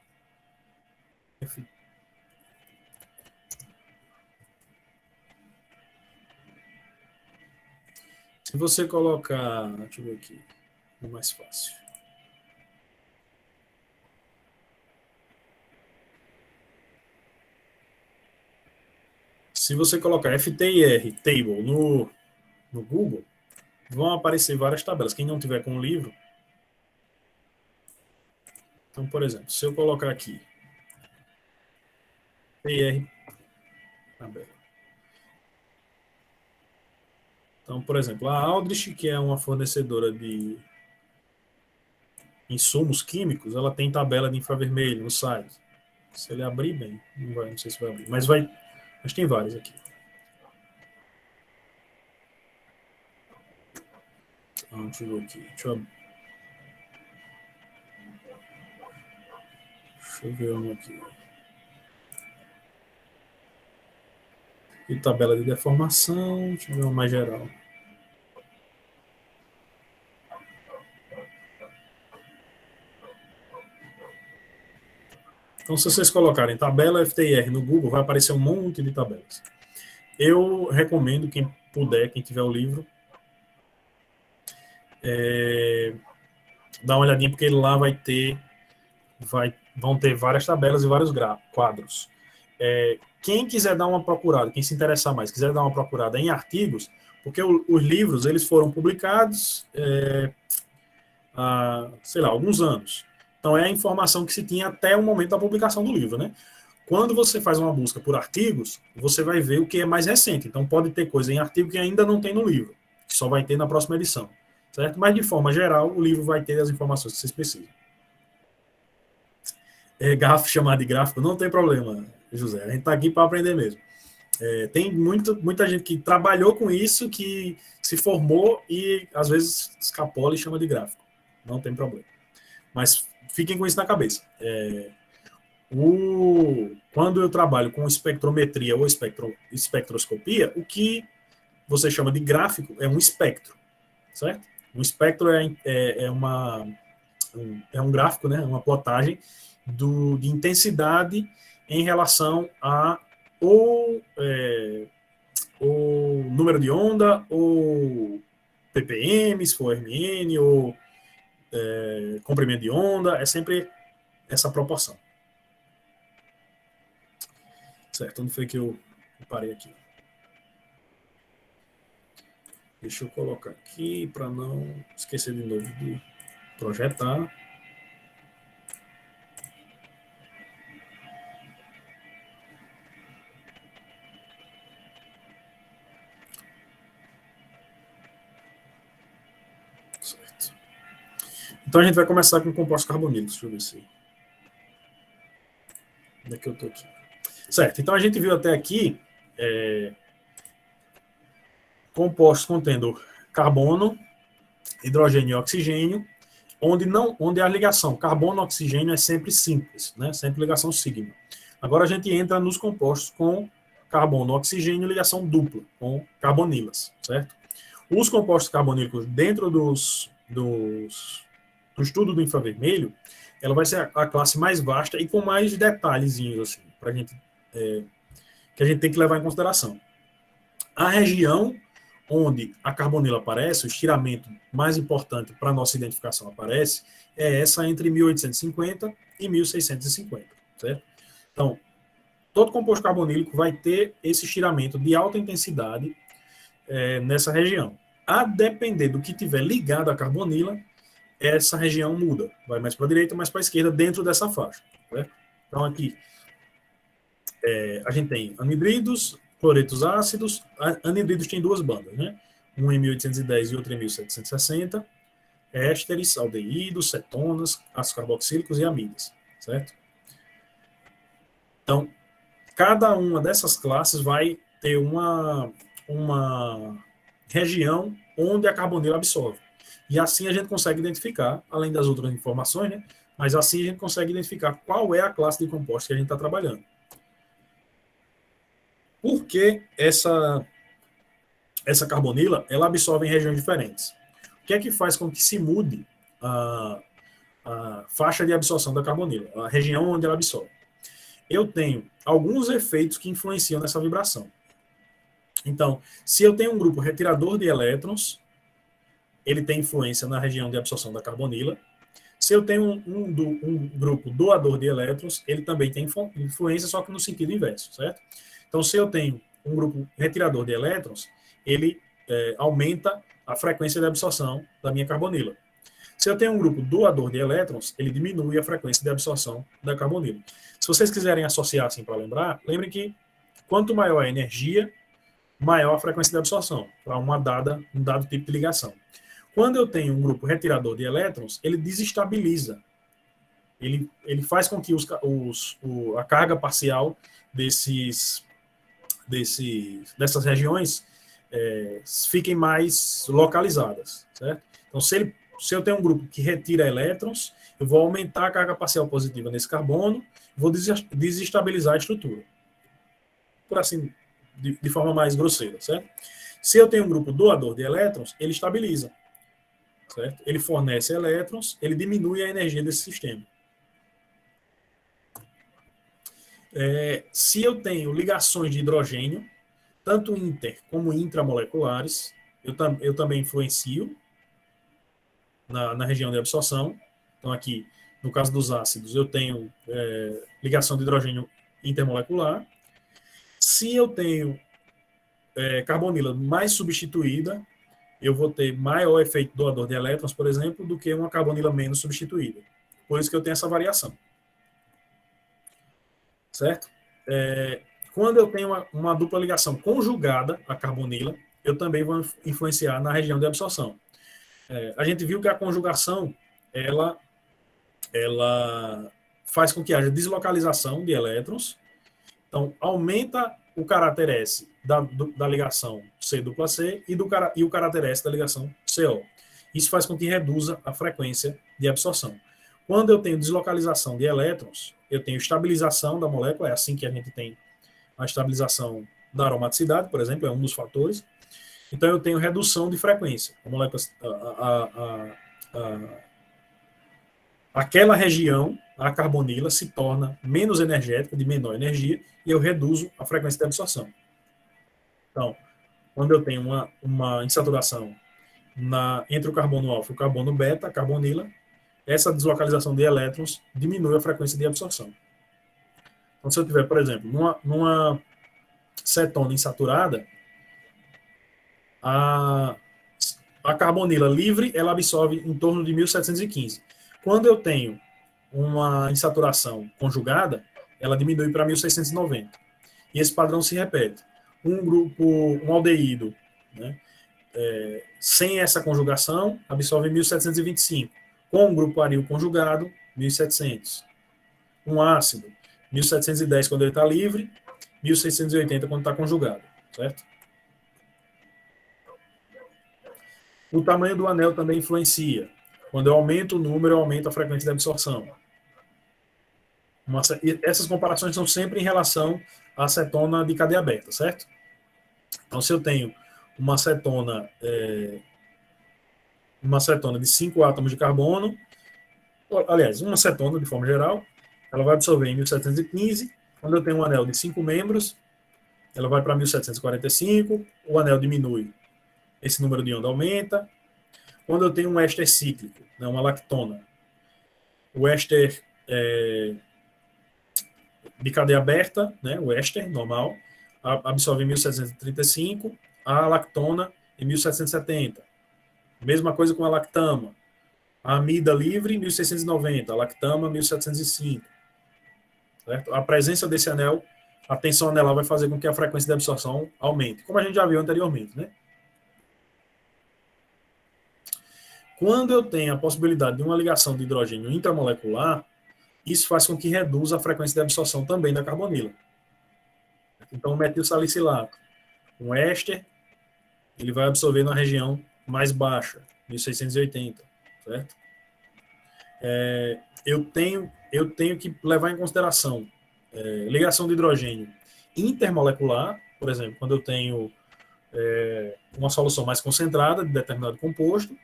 deixa eu ver aqui, é mais fácil. Se você colocar FTIR Table no Google, vão aparecer várias tabelas. Quem não tiver com o livro... Então, por exemplo, se eu colocar aqui PR tabela. Então, por exemplo, a Aldrich, que é uma fornecedora de insumos químicos, ela tem tabela de infravermelho no site. Se ele abrir bem, não sei se vai abrir, mas tem várias aqui. Deixa eu ver aqui. Deixa eu ver uma aqui. E tabela de deformação, deixa eu ver uma mais geral. Então, se vocês colocarem tabela FTIR no Google, vai aparecer um monte de tabelas. Eu recomendo, quem puder, quem tiver o livro, dá uma olhadinha, porque lá vão ter várias tabelas e vários quadros. Quem quiser dar uma procurada, quem se interessar mais, quiser dar uma procurada em artigos, porque os livros eles foram publicados há, sei lá, alguns anos. Então, é a informação que se tinha até o momento da publicação do livro, né? Quando você faz uma busca por artigos, você vai ver o que é mais recente. Então, pode ter coisa em artigo que ainda não tem no livro, que só vai ter na próxima edição, certo? Mas, de forma geral, o livro vai ter as informações que vocês precisam. Garrafa chamada de gráfico, não tem problema, José. A gente está aqui para aprender mesmo. Tem muita gente que trabalhou com isso, que se formou e, às vezes, escapola e chama de gráfico. Não tem problema. Mas fiquem com isso na cabeça. Quando eu trabalho com espectrometria ou espectroscopia, o que você chama de gráfico é um espectro, certo? Um espectro é um gráfico, né? Uma plotagem de intensidade em relação a ou número de onda, ou ppm, se for RMN, ou comprimento de onda, é sempre essa proporção. Certo, onde foi que eu parei aqui? Deixa eu colocar aqui para não esquecer de novo de projetar. Certo. Então a gente vai começar com compostos carbonílicos. Deixa eu ver se... Onde é que eu estou aqui? Certo, então a gente viu até aqui compostos contendo carbono, hidrogênio e oxigênio, onde a ligação carbono-oxigênio é sempre simples, né? Sempre ligação sigma. Agora a gente entra nos compostos com carbono-oxigênio, ligação dupla, com carbonilas, certo? Os compostos carbonílicos dentro do estudo do infravermelho, ela vai ser a classe mais vasta e com mais detalhezinhos, assim, pra gente, que a gente tem que levar em consideração. A região onde a carbonila aparece, o estiramento mais importante para a nossa identificação aparece, é essa entre 1850 e 1650, certo? Então, todo composto carbonílico vai ter esse estiramento de alta intensidade nessa região. A depender do que tiver ligado à carbonila, essa região muda. Vai mais para a direita, mais para a esquerda, dentro dessa faixa. Certo? Então, aqui, a gente tem anidridos, cloretos ácidos. Anidridos tem duas bandas, né? Um em 1810 e outro em 1760. Ésteres, aldeídos, cetonas, ácidos carboxílicos e amidas, certo? Então, cada uma dessas classes vai ter uma região onde a carbonila absorve. E assim a gente consegue identificar, além das outras informações, né? Mas assim a gente consegue identificar qual é a classe de composto que a gente está trabalhando. Por que essa carbonila ela absorve em regiões diferentes? O que é que faz com que se mude a faixa de absorção da carbonila, a região onde ela absorve? Eu tenho alguns efeitos que influenciam nessa vibração. Então, se eu tenho um grupo retirador de elétrons, ele tem influência na região de absorção da carbonila. Se eu tenho um grupo doador de elétrons, ele também tem influência, só que no sentido inverso, certo? Então, se eu tenho um grupo retirador de elétrons, ele aumenta a frequência de absorção da minha carbonila. Se eu tenho um grupo doador de elétrons, ele diminui a frequência de absorção da carbonila. Se vocês quiserem associar assim para lembrar, lembrem que quanto maior a energia, maior a frequência de absorção, para um dado tipo de ligação. Quando eu tenho um grupo retirador de elétrons, ele desestabiliza. Ele faz com que a carga parcial dessas regiões fiquem mais localizadas, certo? Então, se eu tenho um grupo que retira elétrons, eu vou aumentar a carga parcial positiva nesse carbono, vou desestabilizar a estrutura. Por assim, de forma mais grosseira, certo? Se eu tenho um grupo doador de elétrons, ele estabiliza, certo? Ele fornece elétrons, ele diminui a energia desse sistema. Se eu tenho ligações de hidrogênio, tanto inter como intramoleculares, eu também influencio na região de absorção. Então, aqui, no caso dos ácidos, eu tenho ligação de hidrogênio intermolecular. Se eu tenho carbonila mais substituída, eu vou ter maior efeito doador de elétrons, por exemplo, do que uma carbonila menos substituída. Por isso que eu tenho essa variação. Certo? Quando eu tenho uma dupla ligação conjugada à carbonila, eu também vou influenciar na região de absorção. A gente viu que a conjugação, ela faz com que haja deslocalização de elétrons. Então, aumenta o caráter S da ligação C-C e o caráter S da ligação CO. Isso faz com que reduza a frequência de absorção. Quando eu tenho deslocalização de elétrons, eu tenho estabilização da molécula, é assim que a gente tem a estabilização da aromaticidade, por exemplo, é um dos fatores. Então, eu tenho redução de frequência. A molécula, aquela região, a carbonila, se torna menos energética, de menor energia, e eu reduzo a frequência de absorção. Então, quando eu tenho uma insaturação entre o carbono alfa e o carbono beta, a carbonila, essa deslocalização de elétrons diminui a frequência de absorção. Então, se eu tiver, por exemplo, numa cetona insaturada, a carbonila livre, ela absorve em torno de 1715. Quando eu tenho uma insaturação conjugada, ela diminui para 1690. E esse padrão se repete. Um aldeído, né, sem essa conjugação, absorve 1725. Com um grupo aril conjugado, 1700. Um ácido, 1710 quando ele está livre, 1680 quando está conjugado, certo? O tamanho do anel também influencia. Quando eu aumento o número, eu aumento a frequência de absorção. Essas comparações são sempre em relação à cetona de cadeia aberta, certo? Então, se eu tenho uma cetona de 5 átomos de carbono, aliás, uma cetona, de forma geral, ela vai absorver em 1715. Quando eu tenho um anel de 5 membros, ela vai para 1745, o anel diminui, esse número de íon aumenta. Quando eu tenho um éster cíclico, né, uma lactona, o éster de cadeia aberta, né, o éster normal, absorve em 1735, a lactona em 1770. Mesma coisa com a lactama. A amida livre, 1690, a lactama, 1705. Certo? A presença desse anel, a tensão anelar vai fazer com que a frequência de absorção aumente, como a gente já viu anteriormente, né? Quando eu tenho a possibilidade de uma ligação de hidrogênio intramolecular, isso faz com que reduza a frequência de absorção também da carbonila. Então, o metilsalicilato, um éster, ele vai absorver na região mais baixa, 1680, certo? Eu tenho que levar em consideração ligação de hidrogênio intermolecular, por exemplo, quando eu tenho uma solução mais concentrada de determinado composto,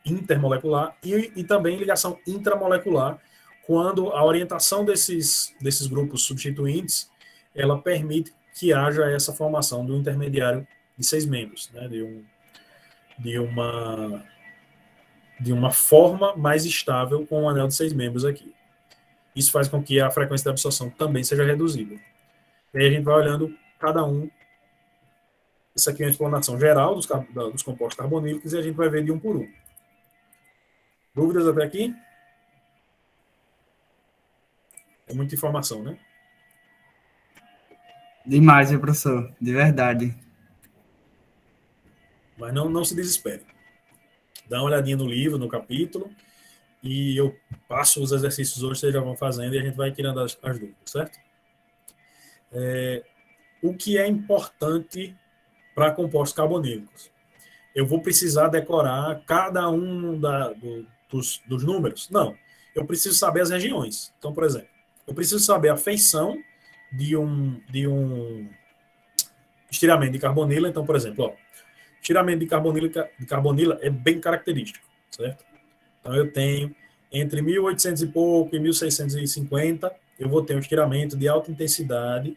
intermolecular, e também ligação intramolecular, quando a orientação desses grupos substituintes, ela permite que haja essa formação do intermediário de 6 membros, né, de uma forma mais estável com um anel de 6 membros aqui. Isso faz com que a frequência de absorção também seja reduzida. E aí a gente vai olhando cada um Isso aqui é uma explanação geral dos compostos carbonílicos e a gente vai ver de um por um. Dúvidas até aqui? É muita informação, né?
Demais, viu, professor? De verdade.
Mas não se desespere. Dá uma olhadinha no livro, no capítulo, e eu passo os exercícios hoje, vocês já vão fazendo e a gente vai tirando as dúvidas, certo? O que é importante para compostos carbonílicos? Eu vou precisar decorar cada um dos números? Não. Eu preciso saber as regiões. Então, por exemplo, eu preciso saber a feição de um estiramento de carbonila. Então, por exemplo, ó, estiramento de carbonila é bem característico, certo? Então, eu tenho entre 1800 e pouco e 1650, eu vou ter um estiramento de alta intensidade,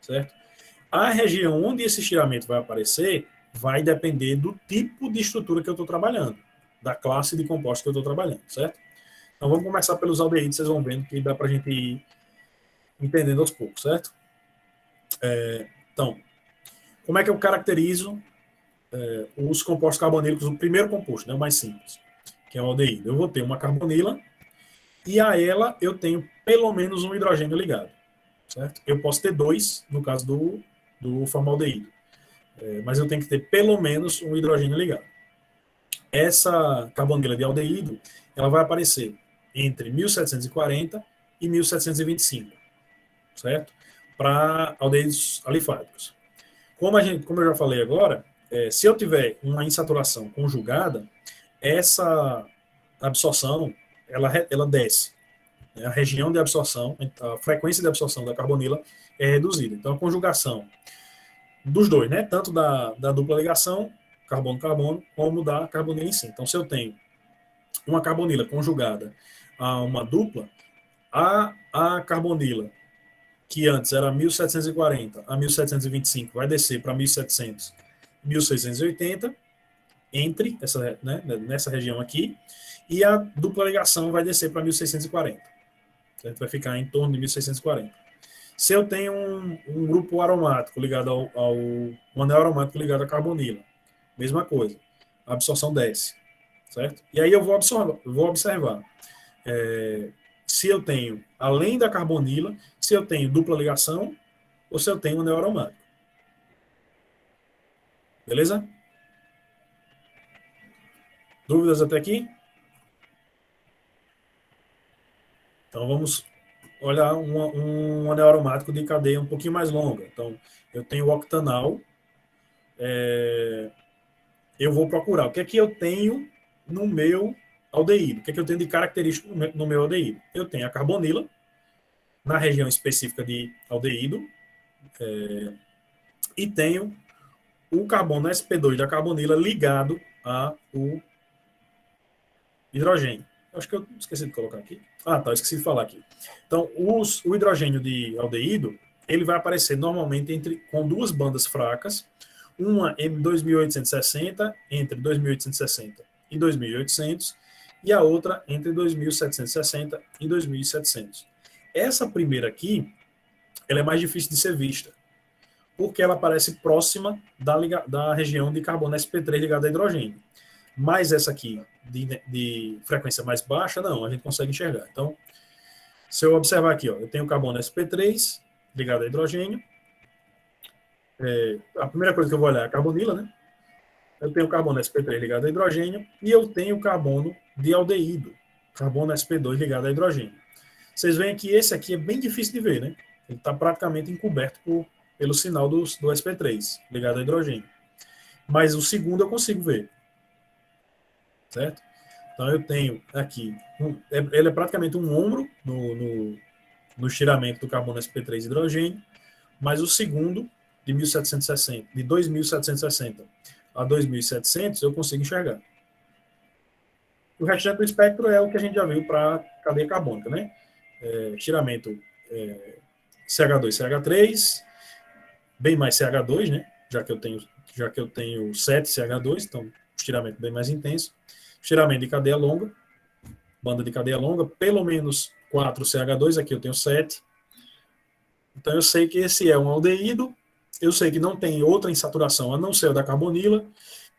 certo? A região onde esse estiramento vai aparecer vai depender do tipo de estrutura que eu estou trabalhando, da classe de composto que eu estou trabalhando, certo? Então, vamos começar pelos aldeídos, vocês vão vendo que dá para a gente ir entendendo aos poucos, certo? Então, como é que eu caracterizo os compostos carbonílicos? O primeiro composto, né, o mais simples, que é o aldeído. Eu vou ter uma carbonila e a ela eu tenho pelo menos um hidrogênio ligado, certo? Eu posso ter dois, no caso do formaldeído, mas eu tenho que ter pelo menos um hidrogênio ligado. Essa carbonila de aldeído, ela vai aparecer entre 1740 e 1725, certo? Para aldeídos alifáticos. Como eu já falei agora, se eu tiver uma insaturação conjugada, essa absorção, ela desce. A região de absorção, a frequência de absorção da carbonila é reduzida. Então, a conjugação dos dois, né? Tanto da dupla ligação, carbono-carbono, como da carbonila em si. Então, se eu tenho uma carbonila conjugada a uma dupla, a carbonila, que antes era 1740 a 1725, vai descer para 1700, 1680, nessa região aqui, e a dupla ligação vai descer para 1640. Certo? Vai ficar em torno de 1640. Se eu tenho um grupo aromático ligado um anel aromático ligado à carbonila, mesma coisa, a absorção desce, certo? E aí eu vou observar se eu tenho, além da carbonila, se eu tenho dupla ligação ou se eu tenho um anel aromático. Beleza? Dúvidas até aqui? Então vamos olhar um anel aromático de cadeia um pouquinho mais longa. Então, eu tenho o octanal. Eu vou procurar o que é que eu tenho no meu aldeído. O que é que eu tenho de característico no meu aldeído? Eu tenho a carbonila, na região específica de aldeído, e tenho o carbono sp2 da carbonila ligado ao hidrogênio. Acho que eu esqueci de colocar aqui. Tá, esqueci de falar aqui. Então, o hidrogênio de aldeído, ele vai aparecer normalmente com duas bandas fracas, uma em 2860, entre 2860 e 2800, e a outra entre 2760 e 2700. Essa primeira aqui, ela é mais difícil de ser vista, porque ela aparece próxima da região de carbono sp3 ligado a hidrogênio. Mas essa aqui, de frequência mais baixa, não, a gente consegue enxergar. Então, se eu observar aqui, ó, eu tenho carbono sp3 ligado a hidrogênio. A primeira coisa que eu vou olhar é a carbonila, né? Eu tenho carbono sp3 ligado a hidrogênio e eu tenho carbono de aldeído, carbono sp2 ligado a hidrogênio. Vocês veem que esse aqui é bem difícil de ver, né? Ele está praticamente encoberto pelo sinal do sp3 ligado a hidrogênio. Mas o segundo eu consigo ver. Certo? Então eu tenho aqui, ele é praticamente um ombro no estiramento do carbono sp3 hidrogênio, mas o segundo, de 2760 a 2700, eu consigo enxergar. O restante do espectro é o que a gente já viu para a cadeia carbônica, né? Estiramento CH2, CH3, bem mais CH2, né? Já que eu tenho 7 CH2, então estiramento bem mais intenso. Estiramento de cadeia longa, banda de cadeia longa, pelo menos 4 CH2, aqui eu tenho 7. Então eu sei que esse é um aldeído eu sei que não tem outra insaturação a não ser a da carbonila,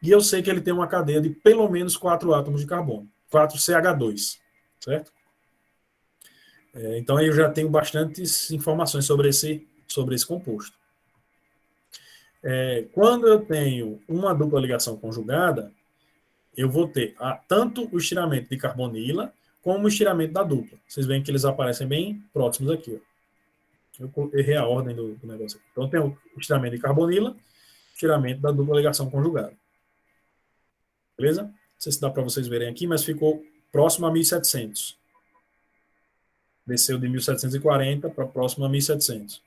e eu sei que ele tem uma cadeia de pelo menos 4 átomos de carbono, 4 CH2, certo? Então, aí eu já tenho bastantes informações sobre esse composto. Quando eu tenho uma dupla ligação conjugada, eu vou ter tanto o estiramento de carbonila como o estiramento da dupla. Vocês veem que eles aparecem bem próximos aqui. Ó. Eu errei a ordem do negócio aqui. Então, tem o estiramento de carbonila, estiramento da dupla ligação conjugada. Beleza? Não sei se dá para vocês verem aqui, mas ficou próximo a 1700. Desceu de 1740 para próximo a 1700.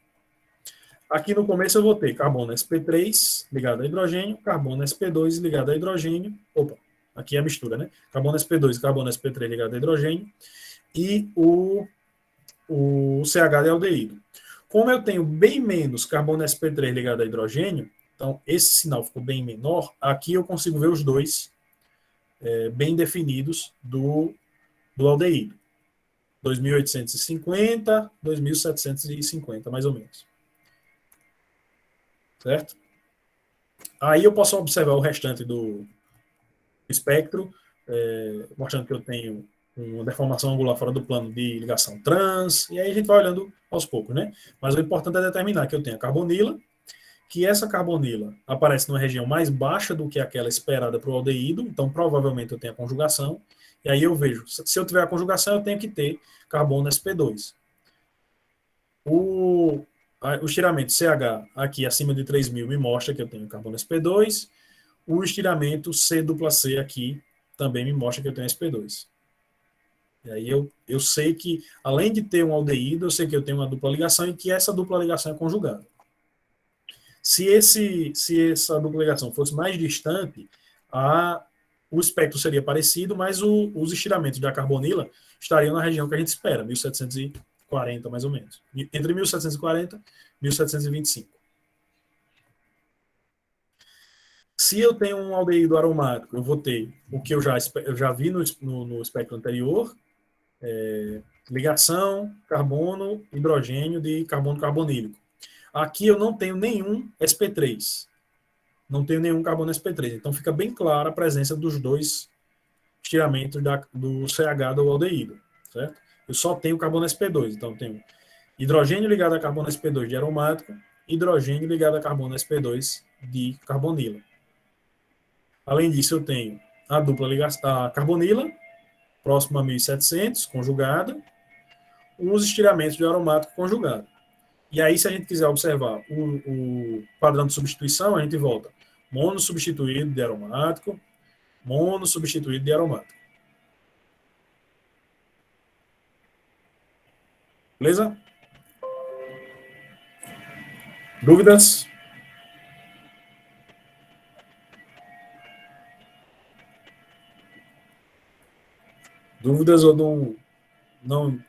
Aqui no começo eu vou ter carbono sp3 ligado a hidrogênio, carbono sp2 ligado a hidrogênio. Opa, aqui é a mistura, né? Carbono sp2 e carbono sp3 ligado a hidrogênio. E o CH de aldeído. Como eu tenho bem menos carbono sp3 ligado a hidrogênio, então esse sinal ficou bem menor, aqui eu consigo ver os dois bem definidos do aldeído. 2.850, 2.750, mais ou menos. Certo? Aí eu posso observar o restante do espectro, mostrando que eu tenho uma deformação angular fora do plano de ligação trans, e aí a gente vai olhando aos poucos, né? Mas o importante é determinar que eu tenho a carbonila, que essa carbonila aparece numa região mais baixa do que aquela esperada para o aldeído, então provavelmente eu tenho a conjugação, e aí eu vejo, se eu tiver a conjugação, eu tenho que ter carbono sp2. O estiramento CH aqui acima de 3.000 me mostra que eu tenho carbono sp2, o estiramento C+C aqui também me mostra que eu tenho sp2. E aí eu sei que, além de ter um aldeído, eu sei que eu tenho uma dupla ligação e que essa dupla ligação é conjugada. Se essa dupla ligação fosse mais distante, o espectro seria parecido, mas os estiramentos da carbonila estariam na região que a gente espera, 1740 mais ou menos. Entre 1740 e 1725. Se eu tenho um aldeído aromático, eu vou ter o que eu já vi no espectro anterior, ligação, carbono, hidrogênio de carbono carbonílico. Aqui eu não tenho nenhum sp3. Não tenho nenhum carbono sp3. Então fica bem clara a presença dos dois estiramentos do CH do aldeído. Certo? Eu só tenho carbono sp2. Então eu tenho hidrogênio ligado a carbono sp2 de aromático, hidrogênio ligado a carbono sp2 de carbonila. Além disso, eu tenho a dupla ligação, a carbonila, próximo a 1700, conjugada, os estiramentos de aromático conjugado. E aí, se a gente quiser observar o padrão de substituição, a gente volta mono substituído de aromático, mono substituído de aromático. Beleza? Dúvidas? Dúvidas ou não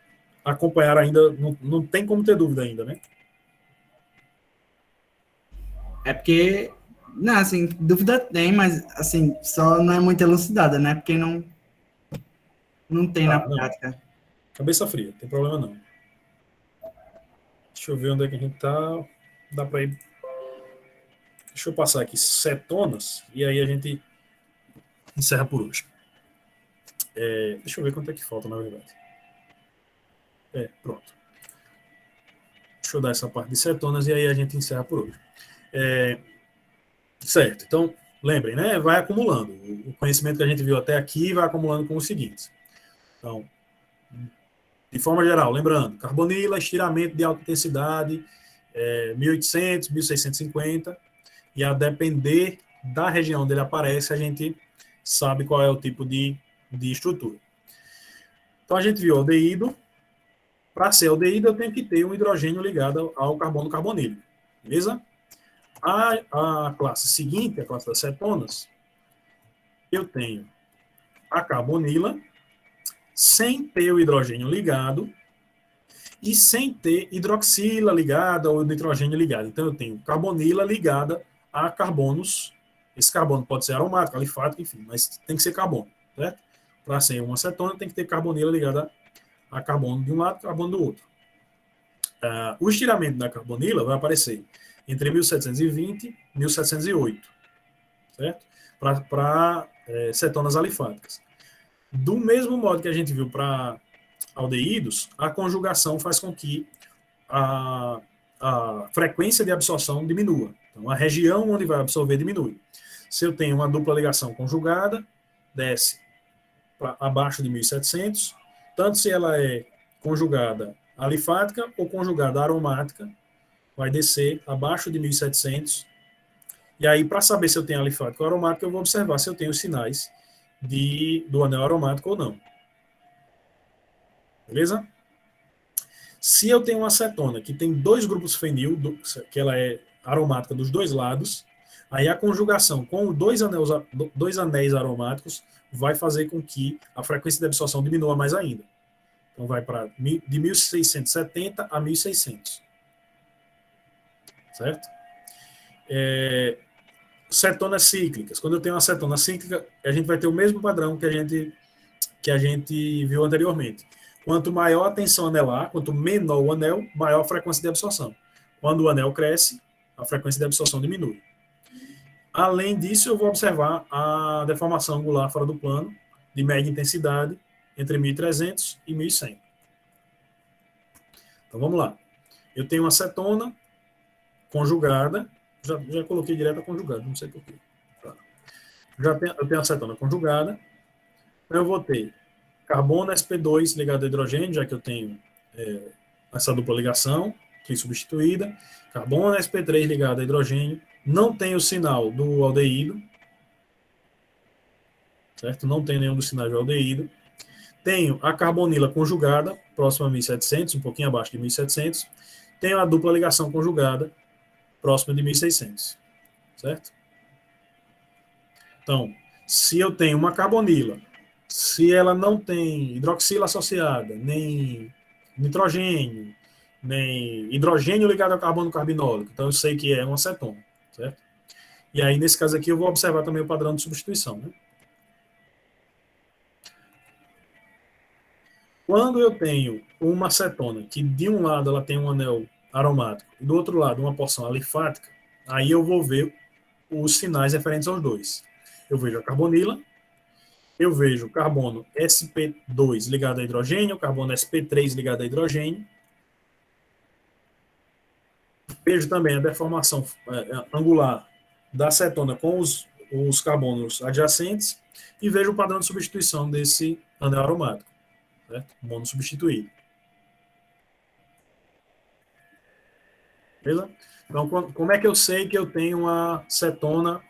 acompanharam ainda? Não tem como ter dúvida ainda, né?
É porque, não, assim, dúvida tem, mas, assim, só não é muito elucidada, né? Porque não tem na prática.
Cabeça fria, não tem problema não. Deixa eu ver onde é que a gente tá. Dá para ir. Deixa eu passar aqui cetonas e aí a gente encerra por hoje. Deixa eu ver quanto é que falta, na verdade. Pronto. Deixa eu dar essa parte de cetonas e aí a gente encerra por hoje. Certo. Então, lembrem, né? Vai acumulando. O conhecimento que a gente viu até aqui vai acumulando com os seguintes. Então, de forma geral, lembrando, carbonila, estiramento de alta intensidade, 1800, 1650, e a depender da região onde ele aparece, a gente sabe qual é o tipo de estrutura. Então, a gente viu o aldeído. Para ser aldeído, eu tenho que ter um hidrogênio ligado ao carbono carbonílico. Beleza? A classe seguinte, a classe das cetonas, eu tenho a carbonila sem ter o hidrogênio ligado e sem ter hidroxila ligada ou nitrogênio ligado. Então, eu tenho carbonila ligada a carbonos. Esse carbono pode ser aromático, alifático, enfim, mas tem que ser carbono, certo? Para ser uma cetona, tem que ter carbonila ligada a carbono de um lado e carbono do outro. O estiramento da carbonila vai aparecer entre 1720 e 1708, certo? Para cetonas alifáticas. Do mesmo modo que a gente viu para aldeídos, a conjugação faz com que a frequência de absorção diminua. Então, a região onde vai absorver diminui. Se eu tenho uma dupla ligação conjugada, desce para abaixo de 1700, tanto se ela é conjugada alifática ou conjugada aromática, vai descer abaixo de 1700. E aí, para saber se eu tenho alifático ou aromático, eu vou observar se eu tenho os sinais do anel aromático ou não. Beleza? Se eu tenho uma acetona que tem 2 grupos fenil, que ela é aromática dos 2 lados, aí a conjugação com 2 anéis aromáticos vai fazer com que a frequência de absorção diminua mais ainda. Então vai de 1670 a 1600. Certo? Cetonas cíclicas. Quando eu tenho uma cetona cíclica, a gente vai ter o mesmo padrão que a gente viu anteriormente. Quanto maior a tensão anelar, quanto menor o anel, maior a frequência de absorção. Quando o anel cresce, a frequência de absorção diminui. Além disso, eu vou observar a deformação angular fora do plano, de média intensidade, entre 1.300 e 1.100. Então, vamos lá. Eu tenho uma cetona conjugada, já coloquei direto a conjugada, não sei porquê. Tá. Eu tenho a cetona conjugada, então eu vou ter carbono sp2 ligado a hidrogênio, já que eu tenho essa dupla ligação, que é substituída, carbono sp3 ligado a hidrogênio, não tem o sinal do aldeído, certo? Não tem nenhum dos sinais do aldeído. Tenho a carbonila conjugada, próxima a 1700, um pouquinho abaixo de 1700. Tenho a dupla ligação conjugada, próxima de 1600, certo? Então, se eu tenho uma carbonila, se ela não tem hidroxila associada, nem nitrogênio, nem hidrogênio ligado ao carbono carbinólico, então eu sei que é uma cetona, certo? E aí, nesse caso aqui, eu vou observar também o padrão de substituição, né? Quando eu tenho uma cetona, que de um lado ela tem um anel aromático e do outro lado uma porção alifática, aí eu vou ver os sinais referentes aos dois. Eu vejo a carbonila, eu vejo o carbono sp2 ligado a hidrogênio, o carbono sp3 ligado a hidrogênio. Vejo também a deformação angular da cetona com os carbonos adjacentes e vejo o padrão de substituição desse anel aromático, certo? Mono substituído. Beleza? Então, como é que eu sei que eu tenho uma cetona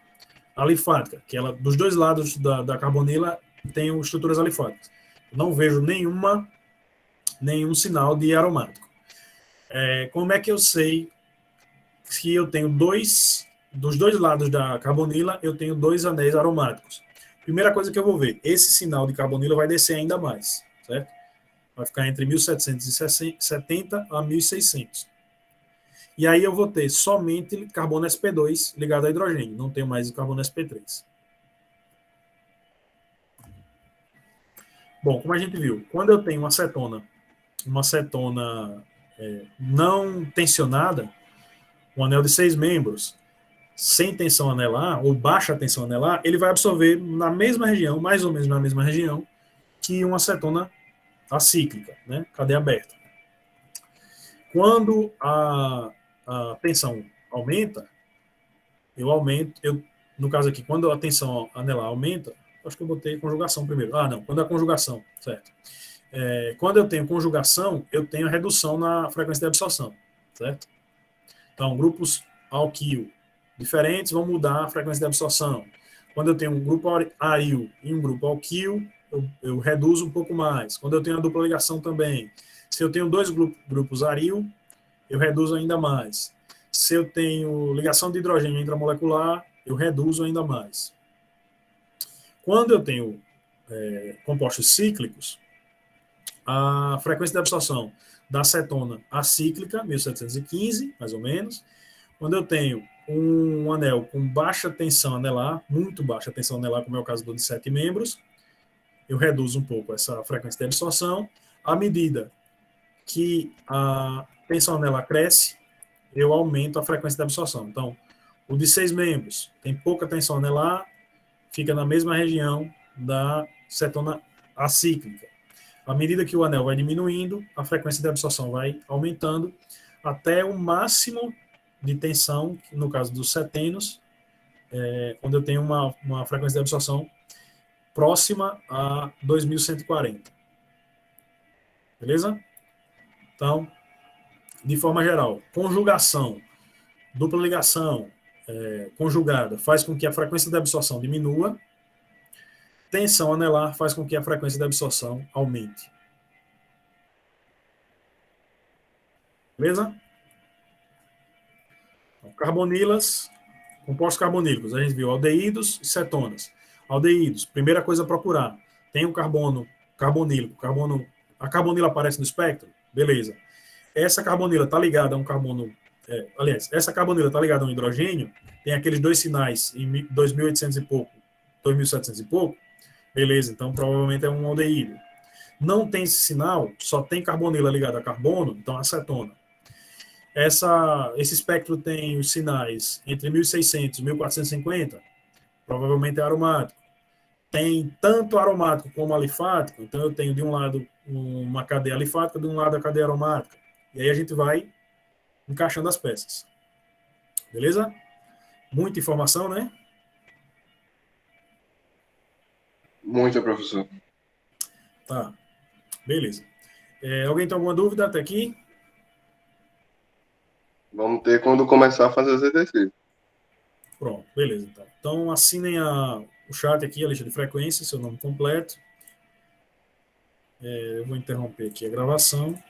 alifática? Que ela, dos dois lados da carbonila, tem estruturas alifáticas. Não vejo nenhum sinal de aromático. Como é que eu sei que eu tenho dos dois lados da carbonila, eu tenho 2 anéis aromáticos? Primeira coisa que eu vou ver, esse sinal de carbonila vai descer ainda mais, certo? Vai ficar entre 1770 a 1600. E aí eu vou ter somente carbono sp2 ligado a hidrogênio, não tenho mais o carbono sp3. Bom, como a gente viu, quando eu tenho uma cetona não tensionada, um anel de 6 membros, sem tensão anelar, ou baixa tensão anelar, ele vai absorver na mesma região, mais ou menos na mesma região, que uma cetona acíclica, né? Cadeia aberta. Quando a tensão aumenta, no caso aqui, quando a tensão anelar aumenta, acho que eu botei conjugação primeiro. Quando a conjugação, certo? Quando eu tenho conjugação, eu tenho redução na frequência de absorção, certo? Então, grupos alquil diferentes vão mudar a frequência de absorção. Quando eu tenho um grupo aril e um grupo alquil, eu reduzo um pouco mais. Quando eu tenho a dupla ligação também. Se eu tenho 2 grupos aril, eu reduzo ainda mais. Se eu tenho ligação de hidrogênio intramolecular, eu reduzo ainda mais. Quando eu tenho compostos cíclicos, a frequência de absorção da cetona acíclica, 1715, mais ou menos. Quando eu tenho um anel com baixa tensão anelar, muito baixa tensão anelar, como é o caso do de 7 membros, eu reduzo um pouco essa frequência de absorção. À medida que a tensão anelar cresce, eu aumento a frequência de absorção. Então, o de 6 membros tem pouca tensão anelar, fica na mesma região da cetona acíclica. À medida que o anel vai diminuindo, a frequência de absorção vai aumentando até o máximo de tensão, no caso dos cetenos, onde eu tenho uma frequência de absorção próxima a 2140. Beleza? Então, de forma geral, conjugação, dupla ligação, conjugada, faz com que a frequência de absorção diminua. Tensão anelar faz com que a frequência de absorção aumente. Beleza? Então, carbonilas, compostos carbonílicos. A gente viu aldeídos e cetonas. Aldeídos, primeira coisa a procurar. Tem um carbono carbonílico. A carbonila aparece no espectro? Beleza. Essa carbonila está ligada a um carbono... essa carbonila está ligada a um hidrogênio. Tem aqueles dois sinais em 2800 e pouco, 2700 e pouco. Beleza, então provavelmente é um aldeído. Não tem esse sinal, só tem carbonila ligada a carbono, então acetona. Esse espectro tem os sinais entre 1600 e 1450, provavelmente é aromático. Tem tanto aromático como alifático, então eu tenho de um lado uma cadeia alifática, de um lado a cadeia aromática. E aí a gente vai encaixando as peças. Beleza? Muita informação, né?
Muita, professor.
Tá. Beleza. Alguém tem alguma dúvida até aqui?
Vamos ter quando começar a fazer os exercícios.
Pronto, beleza. Então assinem o chat aqui, a lista de frequência, seu nome completo. Eu vou interromper aqui a gravação.